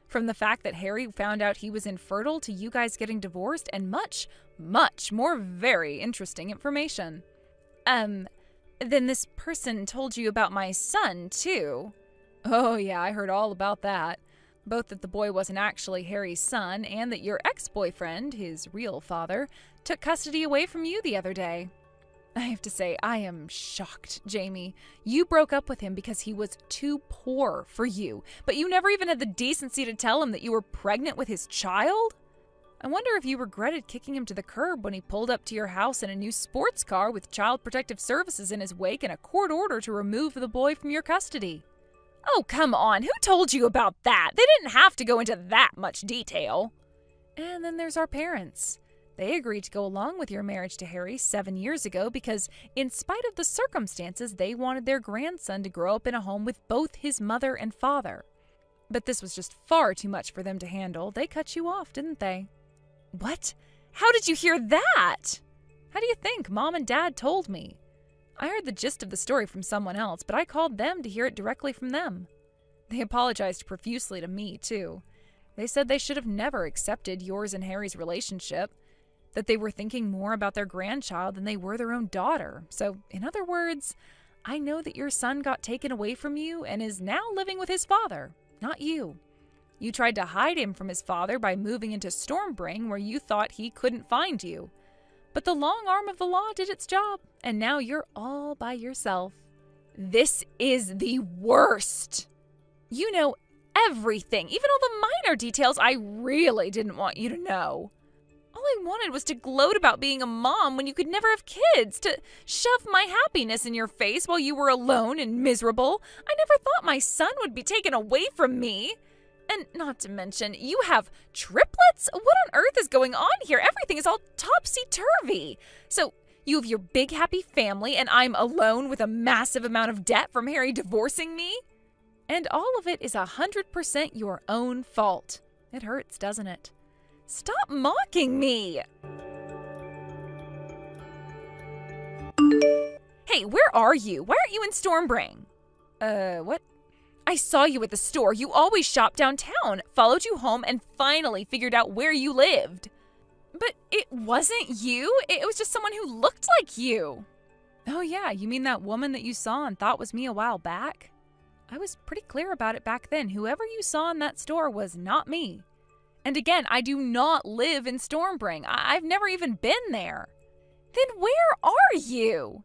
From the fact that Harry found out he was infertile to you guys getting divorced and much, much more very interesting information. Then this person told you about my son, too. Oh yeah, I heard all about that. Both that the boy wasn't actually Harry's son and that your ex-boyfriend, his real father, took custody away from you the other day. I have to say, I am shocked, Jamie. You broke up with him because he was too poor for you, but you never even had the decency to tell him that you were pregnant with his child? I wonder if you regretted kicking him to the curb when he pulled up to your house in a new sports car with Child Protective Services in his wake and a court order to remove the boy from your custody. Oh, come on. Who told you about that? They didn't have to go into that much detail. And then there's our parents. They agreed to go along with your marriage to Harry 7 years ago because, in spite of the circumstances, they wanted their grandson to grow up in a home with both his mother and father. But this was just far too much for them to handle. They cut you off, didn't they? What? How did you hear that? How do you think Mom and Dad told me? I heard the gist of the story from someone else, but I called them to hear it directly from them. They apologized profusely to me, too. They said they should have never accepted yours and Harry's relationship, that they were thinking more about their grandchild than they were their own daughter. So, in other words, I know that your son got taken away from you and is now living with his father, not you. You tried to hide him from his father by moving into Stormbring where you thought he couldn't find you. But the long arm of the law did its job, and now you're all by yourself. This is the worst. You know everything, even all the minor details I really didn't want you to know. All I wanted was to gloat about being a mom when you could never have kids, to shove my happiness in your face while you were alone and miserable. I never thought my son would be taken away from me. And not to mention, you have triplets? What on earth is going on here? Everything is all topsy-turvy. So you have your big happy family and I'm alone with a massive amount of debt from Harry divorcing me? And all of it is 100% your own fault. It hurts, doesn't it? Stop mocking me! Hey, where are you? Why aren't you in Stormbring? What? I saw you at the store. You always shop downtown, followed you home, and finally figured out where you lived. But it wasn't you. It was just someone who looked like you. Oh yeah, you mean that woman that you saw and thought was me a while back? I was pretty clear about it back then. Whoever you saw in that store was not me. And again, I do not live in Stormbring. I've never even been there. Then where are you?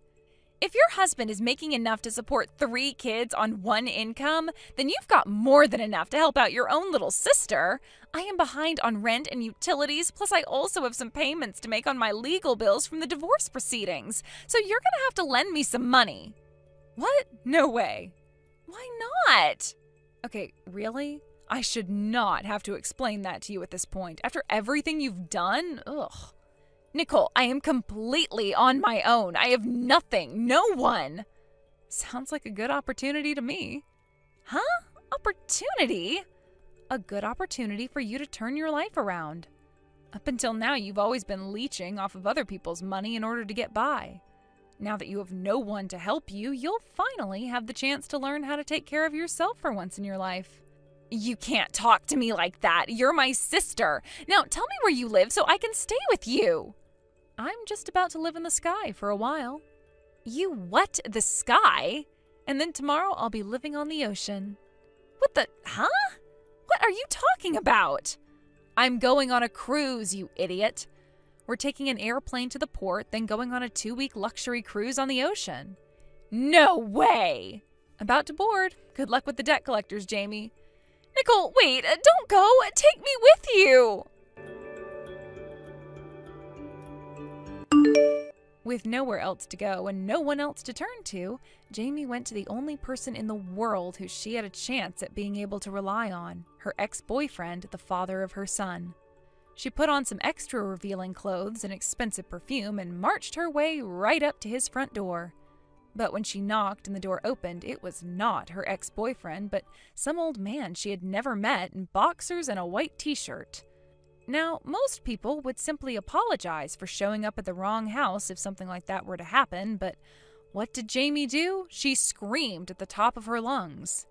If your husband is making enough to support 3 kids on 1 income, then you've got more than enough to help out your own little sister. I am behind on rent and utilities, plus I also have some payments to make on my legal bills from the divorce proceedings. So you're gonna have to lend me some money. What? No way. Why not? Okay, really? I should not have to explain that to you at this point. After everything you've done? Ugh. Nicole, I am completely on my own. I have nothing, no one. Sounds like a good opportunity to me. Huh? Opportunity? A good opportunity for you to turn your life around. Up until now, you've always been leeching off of other people's money in order to get by. Now that you have no one to help you, you'll finally have the chance to learn how to take care of yourself for once in your life. You can't talk to me like that. You're my sister. Now tell me where you live so I can stay with you. I'm just about to live in the sky for a while. You what? The sky? And then tomorrow I'll be living on the ocean. What the? Huh? What are you talking about? I'm going on a cruise, you idiot. We're taking an airplane to the port, then going on a 2-week luxury cruise on the ocean. No way! About to board. Good luck with the debt collectors, Jamie. Nicole, wait, don't go. Take me with you. With nowhere else to go and no one else to turn to, Jamie went to the only person in the world who she had a chance at being able to rely on, her ex-boyfriend, the father of her son. She put on some extra revealing clothes and expensive perfume and marched her way right up to his front door. But when she knocked and the door opened, it was not her ex-boyfriend, but some old man she had never met in boxers and a white t-shirt. Now, most people would simply apologize for showing up at the wrong house if something like that were to happen, but what did Jamie do? She screamed at the top of her lungs.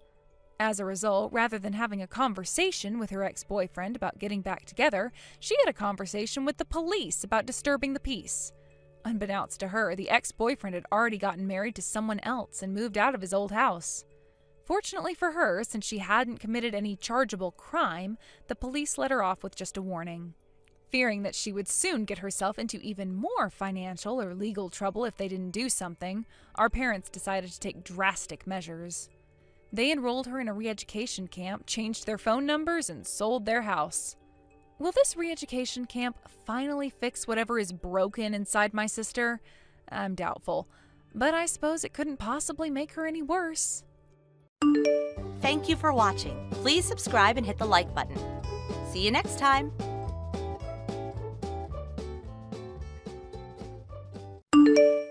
As a result, rather than having a conversation with her ex-boyfriend about getting back together, she had a conversation with the police about disturbing the peace. Unbeknownst to her, the ex-boyfriend had already gotten married to someone else and moved out of his old house. Fortunately for her, since she hadn't committed any chargeable crime, the police let her off with just a warning. Fearing that she would soon get herself into even more financial or legal trouble if they didn't do something, our parents decided to take drastic measures. They enrolled her in a re-education camp, changed their phone numbers, and sold their house. Will this re-education camp finally fix whatever is broken inside my sister? I'm doubtful, but I suppose it couldn't possibly make her any worse. Thank you for watching. Please subscribe and hit the like button. See you next time.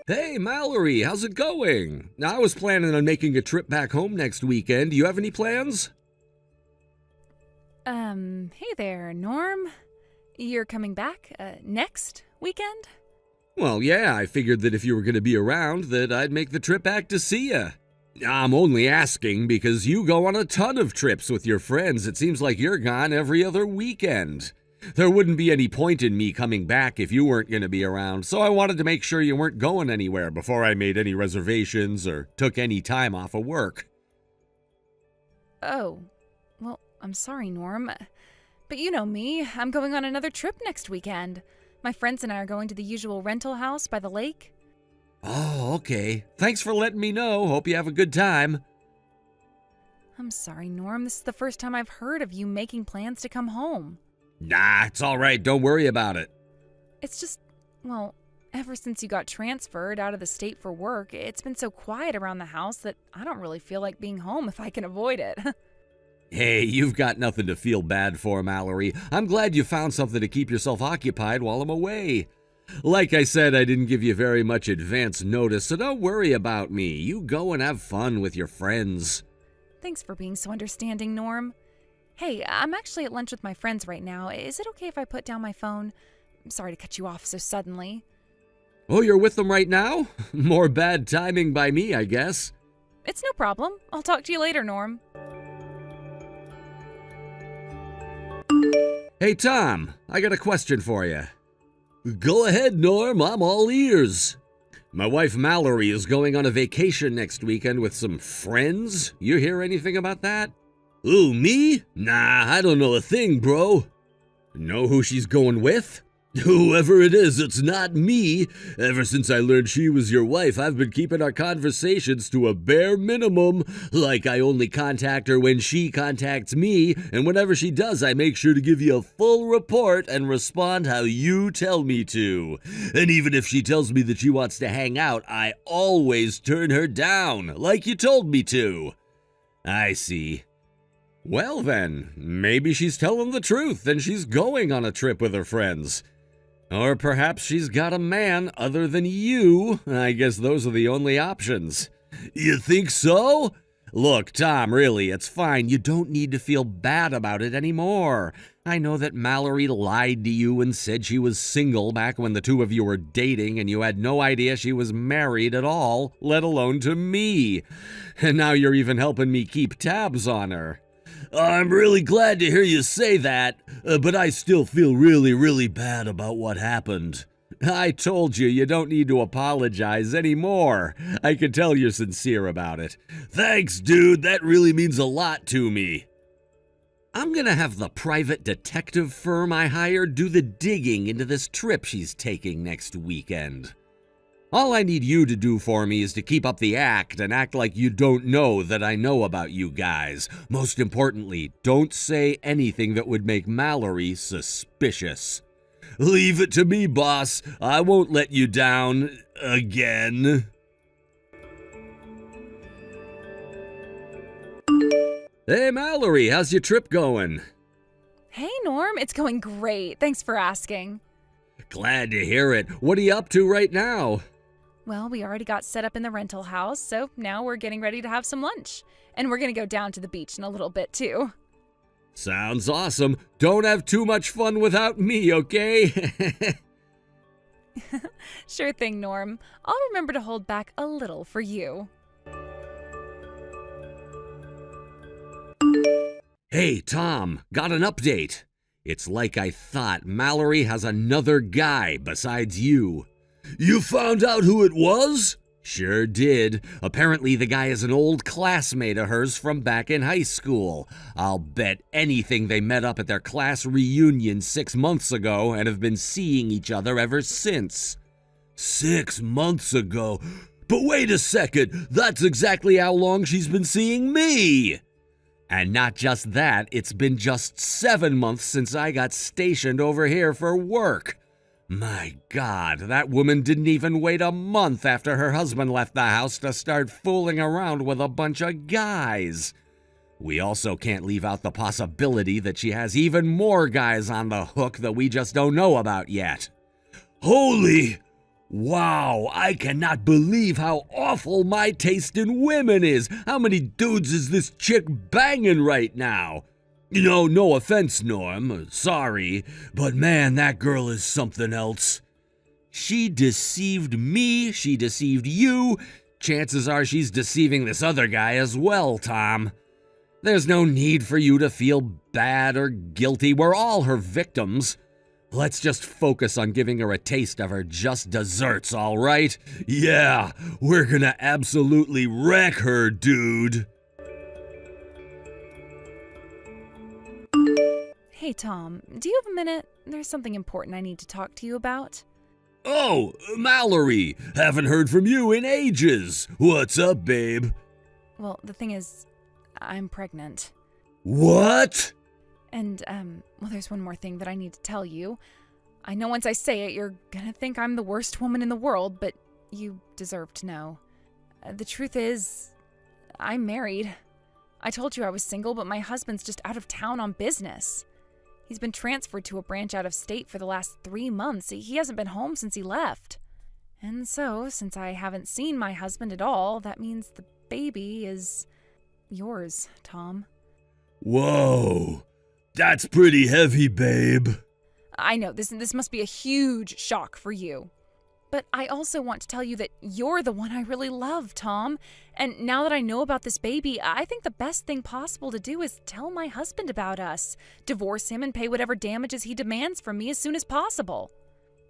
Hey, Mallory, how's it going? I was planning on making a trip back home next weekend. Do you have any plans? Hey there, Norm. You're coming back, next weekend? Well, yeah, I figured that if you were going to be around, that I'd make the trip back to see you. I'm only asking because you go on a ton of trips with your friends. It seems like you're gone every other weekend. There wouldn't be any point in me coming back if you weren't going to be around, so I wanted to make sure you weren't going anywhere before I made any reservations or took any time off of work. Oh, well, I'm sorry, Norm. But you know me, I'm going on another trip next weekend. My friends and I are going to the usual rental house by the lake. Oh, okay. Thanks for letting me know. Hope you have a good time. I'm sorry, Norm. This is the first time I've heard of you making plans to come home. Nah, it's all right. Don't worry about it. It's just, well, ever since you got transferred out of the state for work, it's been so quiet around the house that I don't really feel like being home if I can avoid it. Hey, you've got nothing to feel bad for, Mallory. I'm glad you found something to keep yourself occupied while I'm away. Like I said, I didn't give you very much advance notice, so don't worry about me. You go and have fun with your friends. Thanks for being so understanding, Norm. Hey, I'm actually at lunch with my friends right now. Is it okay if I put down my phone? I'm sorry to cut you off so suddenly. Oh, you're with them right now? More bad timing by me, I guess. It's no problem. I'll talk to you later, Norm. Hey, Tom, I got a question for you. Go ahead, Norm. I'm all ears. My wife Mallory is going on a vacation next weekend with some friends. You hear anything about that? Ooh, me? Nah, I don't know a thing, bro. Know who she's going with? Whoever it is, it's not me. Ever since I learned she was your wife, I've been keeping our conversations to a bare minimum. Like I only contact her when she contacts me, and whenever she does, I make sure to give you a full report and respond how you tell me to. And even if she tells me that she wants to hang out, I always turn her down, like you told me to. I see. Well then, maybe she's telling the truth and she's going on a trip with her friends. Or perhaps she's got a man other than you. I guess those are the only options. You think so? Look, Tom, really, it's fine. You don't need to feel bad about it anymore. I know that Mallory lied to you and said she was single back when the two of you were dating and you had no idea she was married at all, let alone to me. And now you're even helping me keep tabs on her. I'm really glad to hear you say that, but I still feel really bad about what happened. I told you, you don't need to apologize anymore. I can tell you're sincere about it. Thanks, dude. That really means a lot to me. I'm gonna have the private detective firm I hired do the digging into this trip she's taking next weekend. All I need you to do for me is to keep up the act and act like you don't know that I know about you guys. Most importantly, don't say anything that would make Mallory suspicious. Leave it to me, boss. I won't let you down. Again? Hey, Mallory, how's your trip going? Hey, Norm, it's going great. Thanks for asking. Glad to hear it. What are you up to right now? Well, we already got set up in the rental house, so now we're getting ready to have some lunch. And we're going to go down to the beach in a little bit, too. Sounds awesome. Don't have too much fun without me, okay? Sure thing, Norm. I'll remember to hold back a little for you. Hey, Tom, got an update. It's like I thought. Mallory has another guy besides you. You found out who it was? Sure did. Apparently the guy is an old classmate of hers from back in high school. I'll bet anything they met up at their class reunion 6 months ago and have been seeing each other ever since. 6 months ago? But wait a second, that's exactly how long she's been seeing me! And not just that, it's been just 7 months since I got stationed over here for work. My God, that woman didn't even wait a month after her husband left the house to start fooling around with a bunch of guys. We also can't leave out the possibility that she has even more guys on the hook that we just don't know about yet. Holy! Wow, I cannot believe how awful my taste in women is. How many dudes is this chick banging right now? You know, no offense, Norm, sorry, but man, that girl is something else. She deceived me, she deceived you. Chances are she's deceiving this other guy as well, Tom. There's no need for you to feel bad or guilty. We're all her victims. Let's just focus on giving her a taste of her just desserts, all right? Yeah, we're gonna absolutely wreck her, dude. Hey, Tom, do you have a minute? There's something important I need to talk to you about. Oh, Mallory, haven't heard from you in ages. What's up, babe? Well, the thing is, I'm pregnant. What? And, well, there's one more thing that I need to tell you. I know once I say it, you're gonna think I'm the worst woman in the world, but you deserve to know. The truth is, I'm married. I told you I was single, but my husband's just out of town on business. He's been transferred to a branch out of state for the last 3 months. He hasn't been home since he left. And so, since I haven't seen my husband at all, that means the baby is yours, Tom. Whoa, that's pretty heavy, babe. I know, this must be a huge shock for you. But I also want to tell you that you're the one I really love, Tom. And now that I know about this baby, I think the best thing possible to do is tell my husband about us, divorce him, and pay whatever damages he demands from me as soon as possible.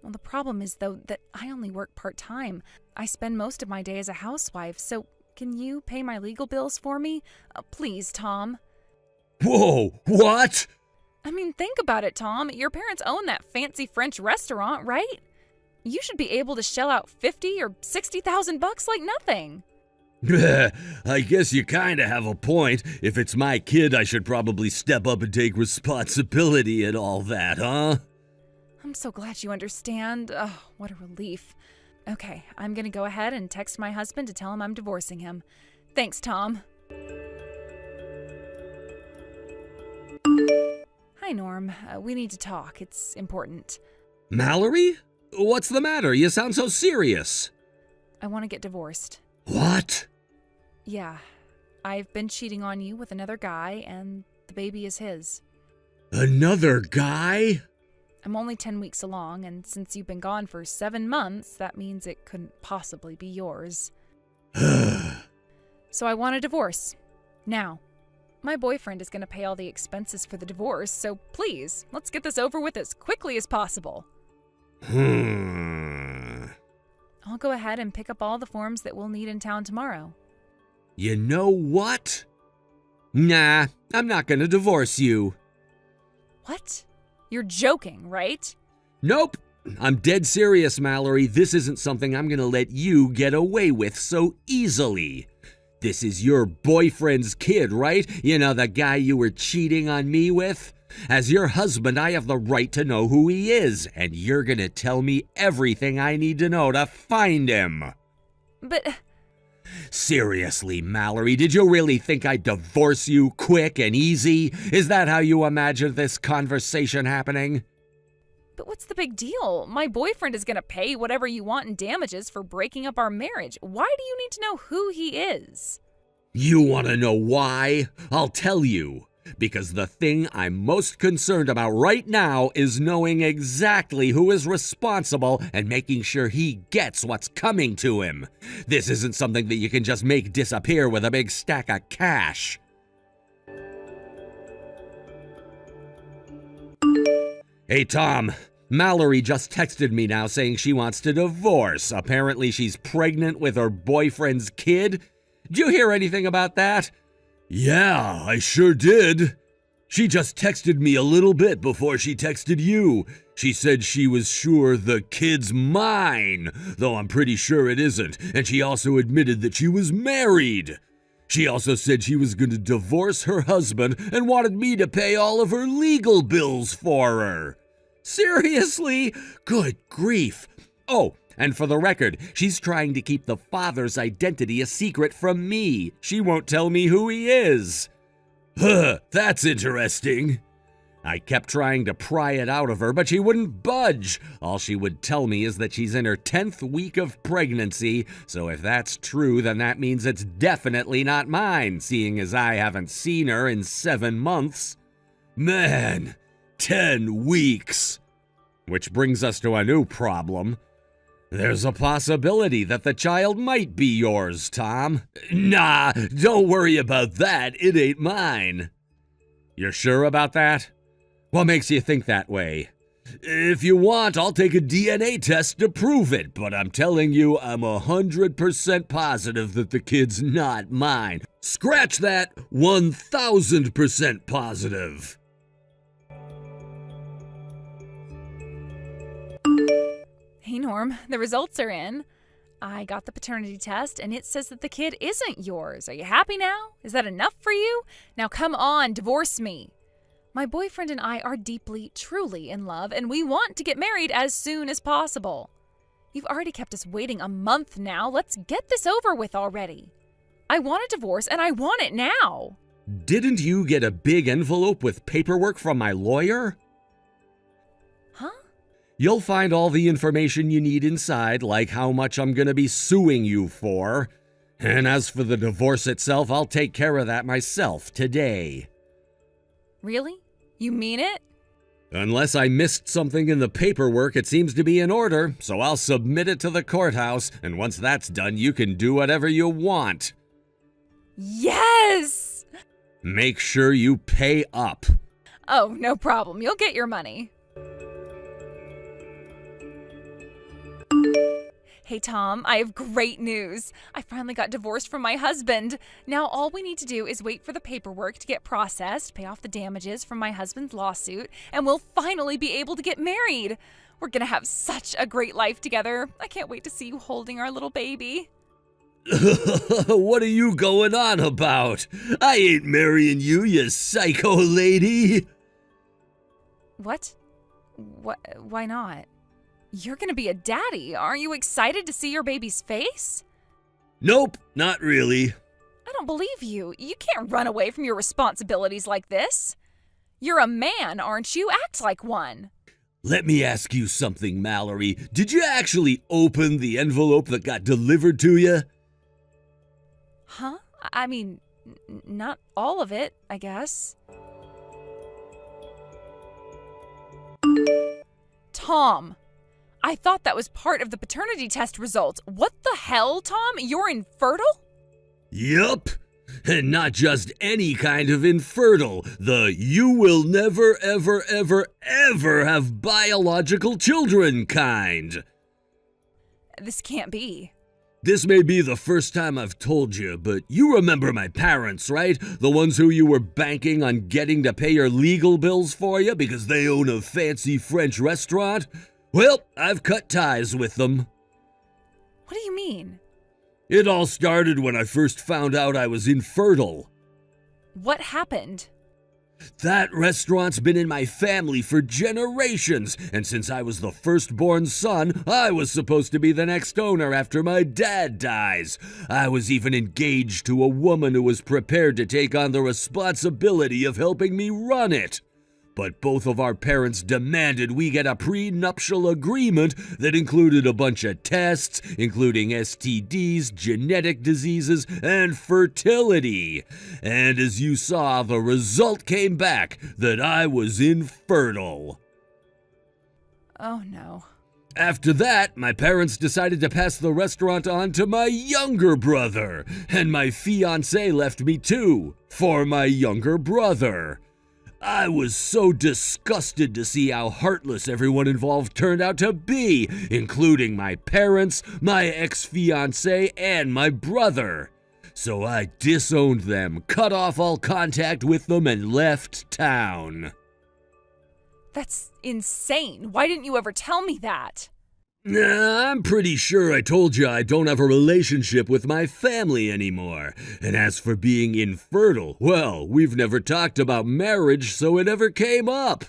Well, the problem is, though, that I only work part-time. I spend most of my day as a housewife, so can you pay my legal bills for me? Please, Tom. Whoa, what? I mean, think about it, Tom. Your parents own that fancy French restaurant, right? You should be able to shell out $50,000 or $60,000 like nothing. I guess you kinda have a point. If it's my kid, I should probably step up and take responsibility and all that, huh? I'm so glad you understand. Oh, what a relief. Okay, I'm gonna go ahead and text my husband to tell him I'm divorcing him. Thanks, Tom. Hi, Norm. We need to talk. It's important. Mallory? What's the matter? You sound so serious. I want to get divorced. What? Yeah. I've been cheating on you with another guy, and the baby is his. Another guy? I'm only 10 weeks along, and since you've been gone for 7 months, that means it couldn't possibly be yours. So I want a divorce. Now. My boyfriend is going to pay all the expenses for the divorce, so please, let's get this over with as quickly as possible. I'll go ahead and pick up all the forms that we'll need in town tomorrow. You know what? Nah, I'm not gonna divorce you. What? You're joking, right? Nope. I'm dead serious, Mallory. This isn't something I'm gonna let you get away with so easily. This is your boyfriend's kid, right? You know, the guy you were cheating on me with? As your husband, I have the right to know who he is, and you're gonna tell me everything I need to know to find him. But... Seriously, Mallory, did you really think I'd divorce you quick and easy? Is that how you imagined this conversation happening? But what's the big deal? My boyfriend is gonna pay whatever you want in damages for breaking up our marriage. Why do you need to know who he is? You want to know why? I'll tell you. Because the thing I'm most concerned about right now is knowing exactly who is responsible and making sure he gets what's coming to him. This isn't something that you can just make disappear with a big stack of cash. Hey, Tom. Mallory just texted me now saying she wants to divorce. Apparently she's pregnant with her boyfriend's kid. Did you hear anything about that? Yeah, I sure did. She just texted me a little bit before she texted you. She said she was sure the kid's mine, though I'm pretty sure it isn't, and she also admitted that she was married. She also said she was going to divorce her husband and wanted me to pay all of her legal bills for her. Seriously? Good grief. Oh, and for the record, she's trying to keep the father's identity a secret from me. She won't tell me who he is. Huh, that's interesting. I kept trying to pry it out of her, but she wouldn't budge. All she would tell me is that she's in her 10th week of pregnancy, so if that's true, then that means it's definitely not mine, seeing as I haven't seen her in 7 months. Man, 10 weeks. Which brings us to a new problem. There's a possibility that the child might be yours, Tom. Nah, don't worry about that. It ain't mine. You're sure about that? What makes you think that way? If you want, I'll take a DNA test to prove it, but I'm telling you, I'm 100% positive that the kid's not mine. Scratch that, 1000% positive. Hey, Norm, the results are in. I got the paternity test, and it says that the kid isn't yours. Are you happy now? Is that enough for you? Now come on, divorce me. My boyfriend and I are deeply, truly in love, and we want to get married as soon as possible. You've already kept us waiting a month now. Let's get this over with already. I want a divorce, and I want it now. Didn't you get a big envelope with paperwork from my lawyer? Huh? You'll find all the information you need inside, like how much I'm gonna be suing you for. And as for the divorce itself, I'll take care of that myself today. Really? You mean it? Unless I missed something in the paperwork, it seems to be in order, so I'll submit it to the courthouse, and once that's done, you can do whatever you want. Yes! Make sure you pay up. Oh, no problem. You'll get your money. Hey, Tom, I have great news. I finally got divorced from my husband. Now all we need to do is wait for the paperwork to get processed, pay off the damages from my husband's lawsuit, and we'll finally be able to get married. We're gonna have such a great life together. I can't wait to see you holding our little baby. What are you going on about? I ain't marrying you, you psycho lady. What? Why not? You're gonna be a daddy. Aren't you excited to see your baby's face? Nope, not really. I don't believe you. You can't run away from your responsibilities like this. You're a man, aren't you? Act like one. Let me ask you something, Mallory. Did you actually open the envelope that got delivered to you? Huh? I mean, not all of it, I guess. Tom, I thought that was part of the paternity test results. What the hell, Tom? You're infertile? Yup. And not just any kind of infertile. The you will never, ever, ever, ever have biological children kind. This can't be. This may be the first time I've told you, but you remember my parents, right? The ones who you were banking on getting to pay your legal bills for you because they own a fancy French restaurant? Well, I've cut ties with them. What do you mean? It all started when I first found out I was infertile. What happened? That restaurant's been in my family for generations, and since I was the firstborn son, I was supposed to be the next owner after my dad dies. I was even engaged to a woman who was prepared to take on the responsibility of helping me run it. But both of our parents demanded we get a prenuptial agreement that included a bunch of tests, including STDs, genetic diseases, and fertility. And as you saw, the result came back that I was infertile. Oh no. After that, my parents decided to pass the restaurant on to my younger brother, and my fiancée left me too, for my younger brother. I was so disgusted to see how heartless everyone involved turned out to be, including my parents, my ex-fiancée, and my brother. So I disowned them, cut off all contact with them, and left town. That's insane. Why didn't you ever tell me that? I'm pretty sure I told you I don't have a relationship with my family anymore. And as for being infertile, well, we've never talked about marriage, so it never came up.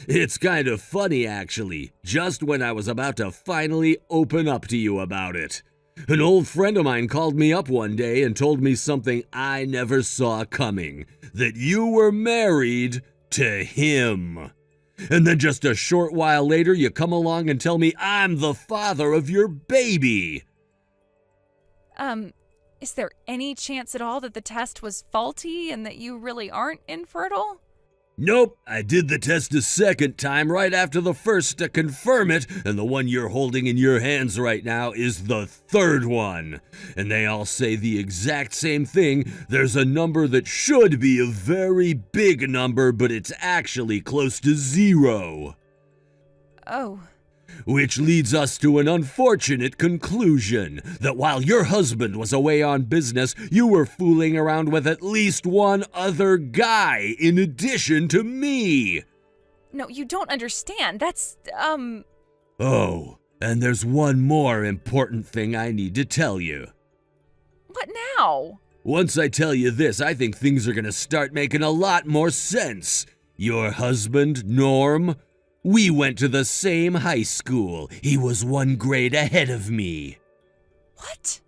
It's kind of funny, actually, just when I was about to finally open up to you about it. An old friend of mine called me up one day and told me something I never saw coming, that you were married to him. And then just a short while later, you come along and tell me I'm the father of your baby. Is there any chance at all that the test was faulty and that you really aren't infertile? Nope, I did the test a second time right after the first to confirm it, and the one you're holding in your hands right now is the third one. And they all say the exact same thing. There's a number that should be a very big number, but it's actually close to 0. Oh. Which leads us to an unfortunate conclusion, that while your husband was away on business, you were fooling around with at least one other guy in addition to me. No, you don't understand. That's, Oh, and there's one more important thing I need to tell you. What now? Once I tell you this, I think things are gonna start making a lot more sense. Your husband, Norm, we went to the same high school. He was 1 grade ahead of me. What?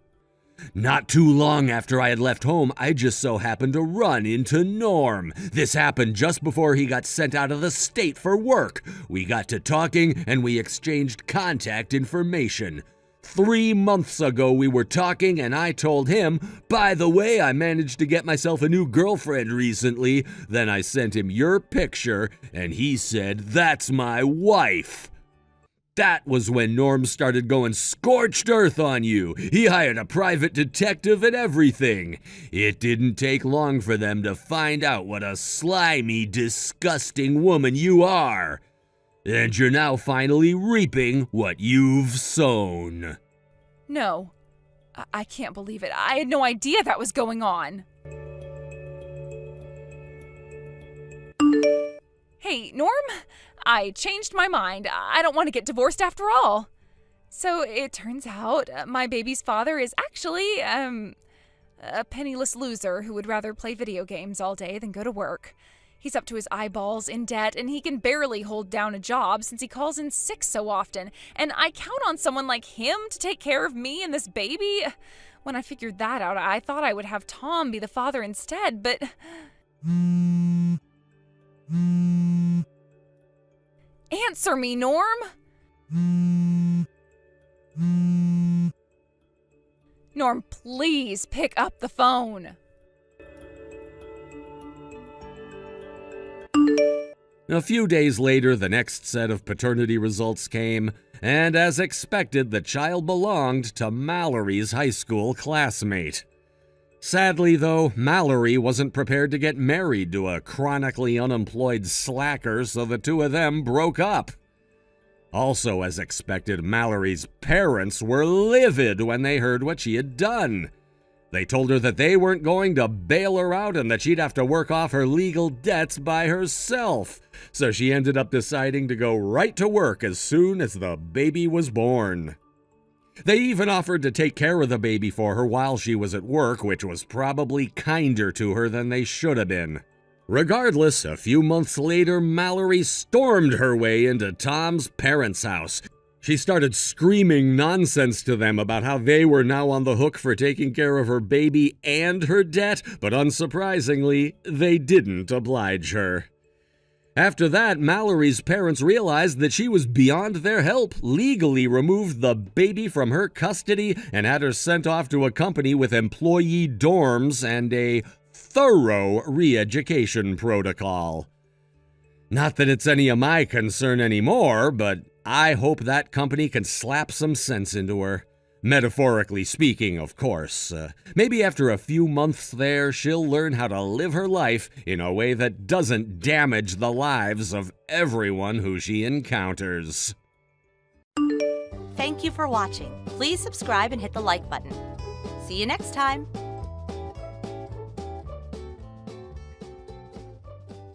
Not too long after I had left home, I just so happened to run into Norm. This happened just before he got sent out of the state for work. We got to talking and we exchanged contact information. 3 months ago we were talking and I told him, by the way, I managed to get myself a new girlfriend recently. Then I sent him your picture and he said, that's my wife. That was when Norm started going scorched earth on you. He hired a private detective and everything. It didn't take long for them to find out what a slimy, disgusting woman you are. And you're now finally reaping what you've sown. No. I can't believe it. I had no idea that was going on. Hey, Norm, I changed my mind. I don't want to get divorced after all. So it turns out my baby's father is actually, a penniless loser who would rather play video games all day than go to work. He's up to his eyeballs in debt, and he can barely hold down a job since he calls in sick so often. And I count on someone like him to take care of me and this baby. When I figured that out, I thought I would have Tom be the father instead, but... Answer me, Norm! Norm, please pick up the phone. A few days later, the next set of paternity results came, and as expected, the child belonged to Mallory's high school classmate. Sadly, though, Mallory wasn't prepared to get married to a chronically unemployed slacker, so the two of them broke up. Also, as expected, Mallory's parents were livid when they heard what she had done. They told her that they weren't going to bail her out and that she'd have to work off her legal debts by herself. So she ended up deciding to go right to work as soon as the baby was born. They even offered to take care of the baby for her while she was at work, which was probably kinder to her than they should have been. Regardless, a few months later, Mallory stormed her way into Tom's parents' house. She started screaming nonsense to them about how they were now on the hook for taking care of her baby and her debt, but unsurprisingly, they didn't oblige her. After that, Mallory's parents realized that she was beyond their help, legally removed the baby from her custody, and had her sent off to a company with employee dorms and a thorough re-education protocol. Not that it's any of my concern anymore, but I hope that company can slap some sense into her. Metaphorically speaking, of course. Maybe after a few months there, she'll learn how to live her life in a way that doesn't damage the lives of everyone who she encounters. Thank you for watching. Please subscribe and hit the like button. See you next time.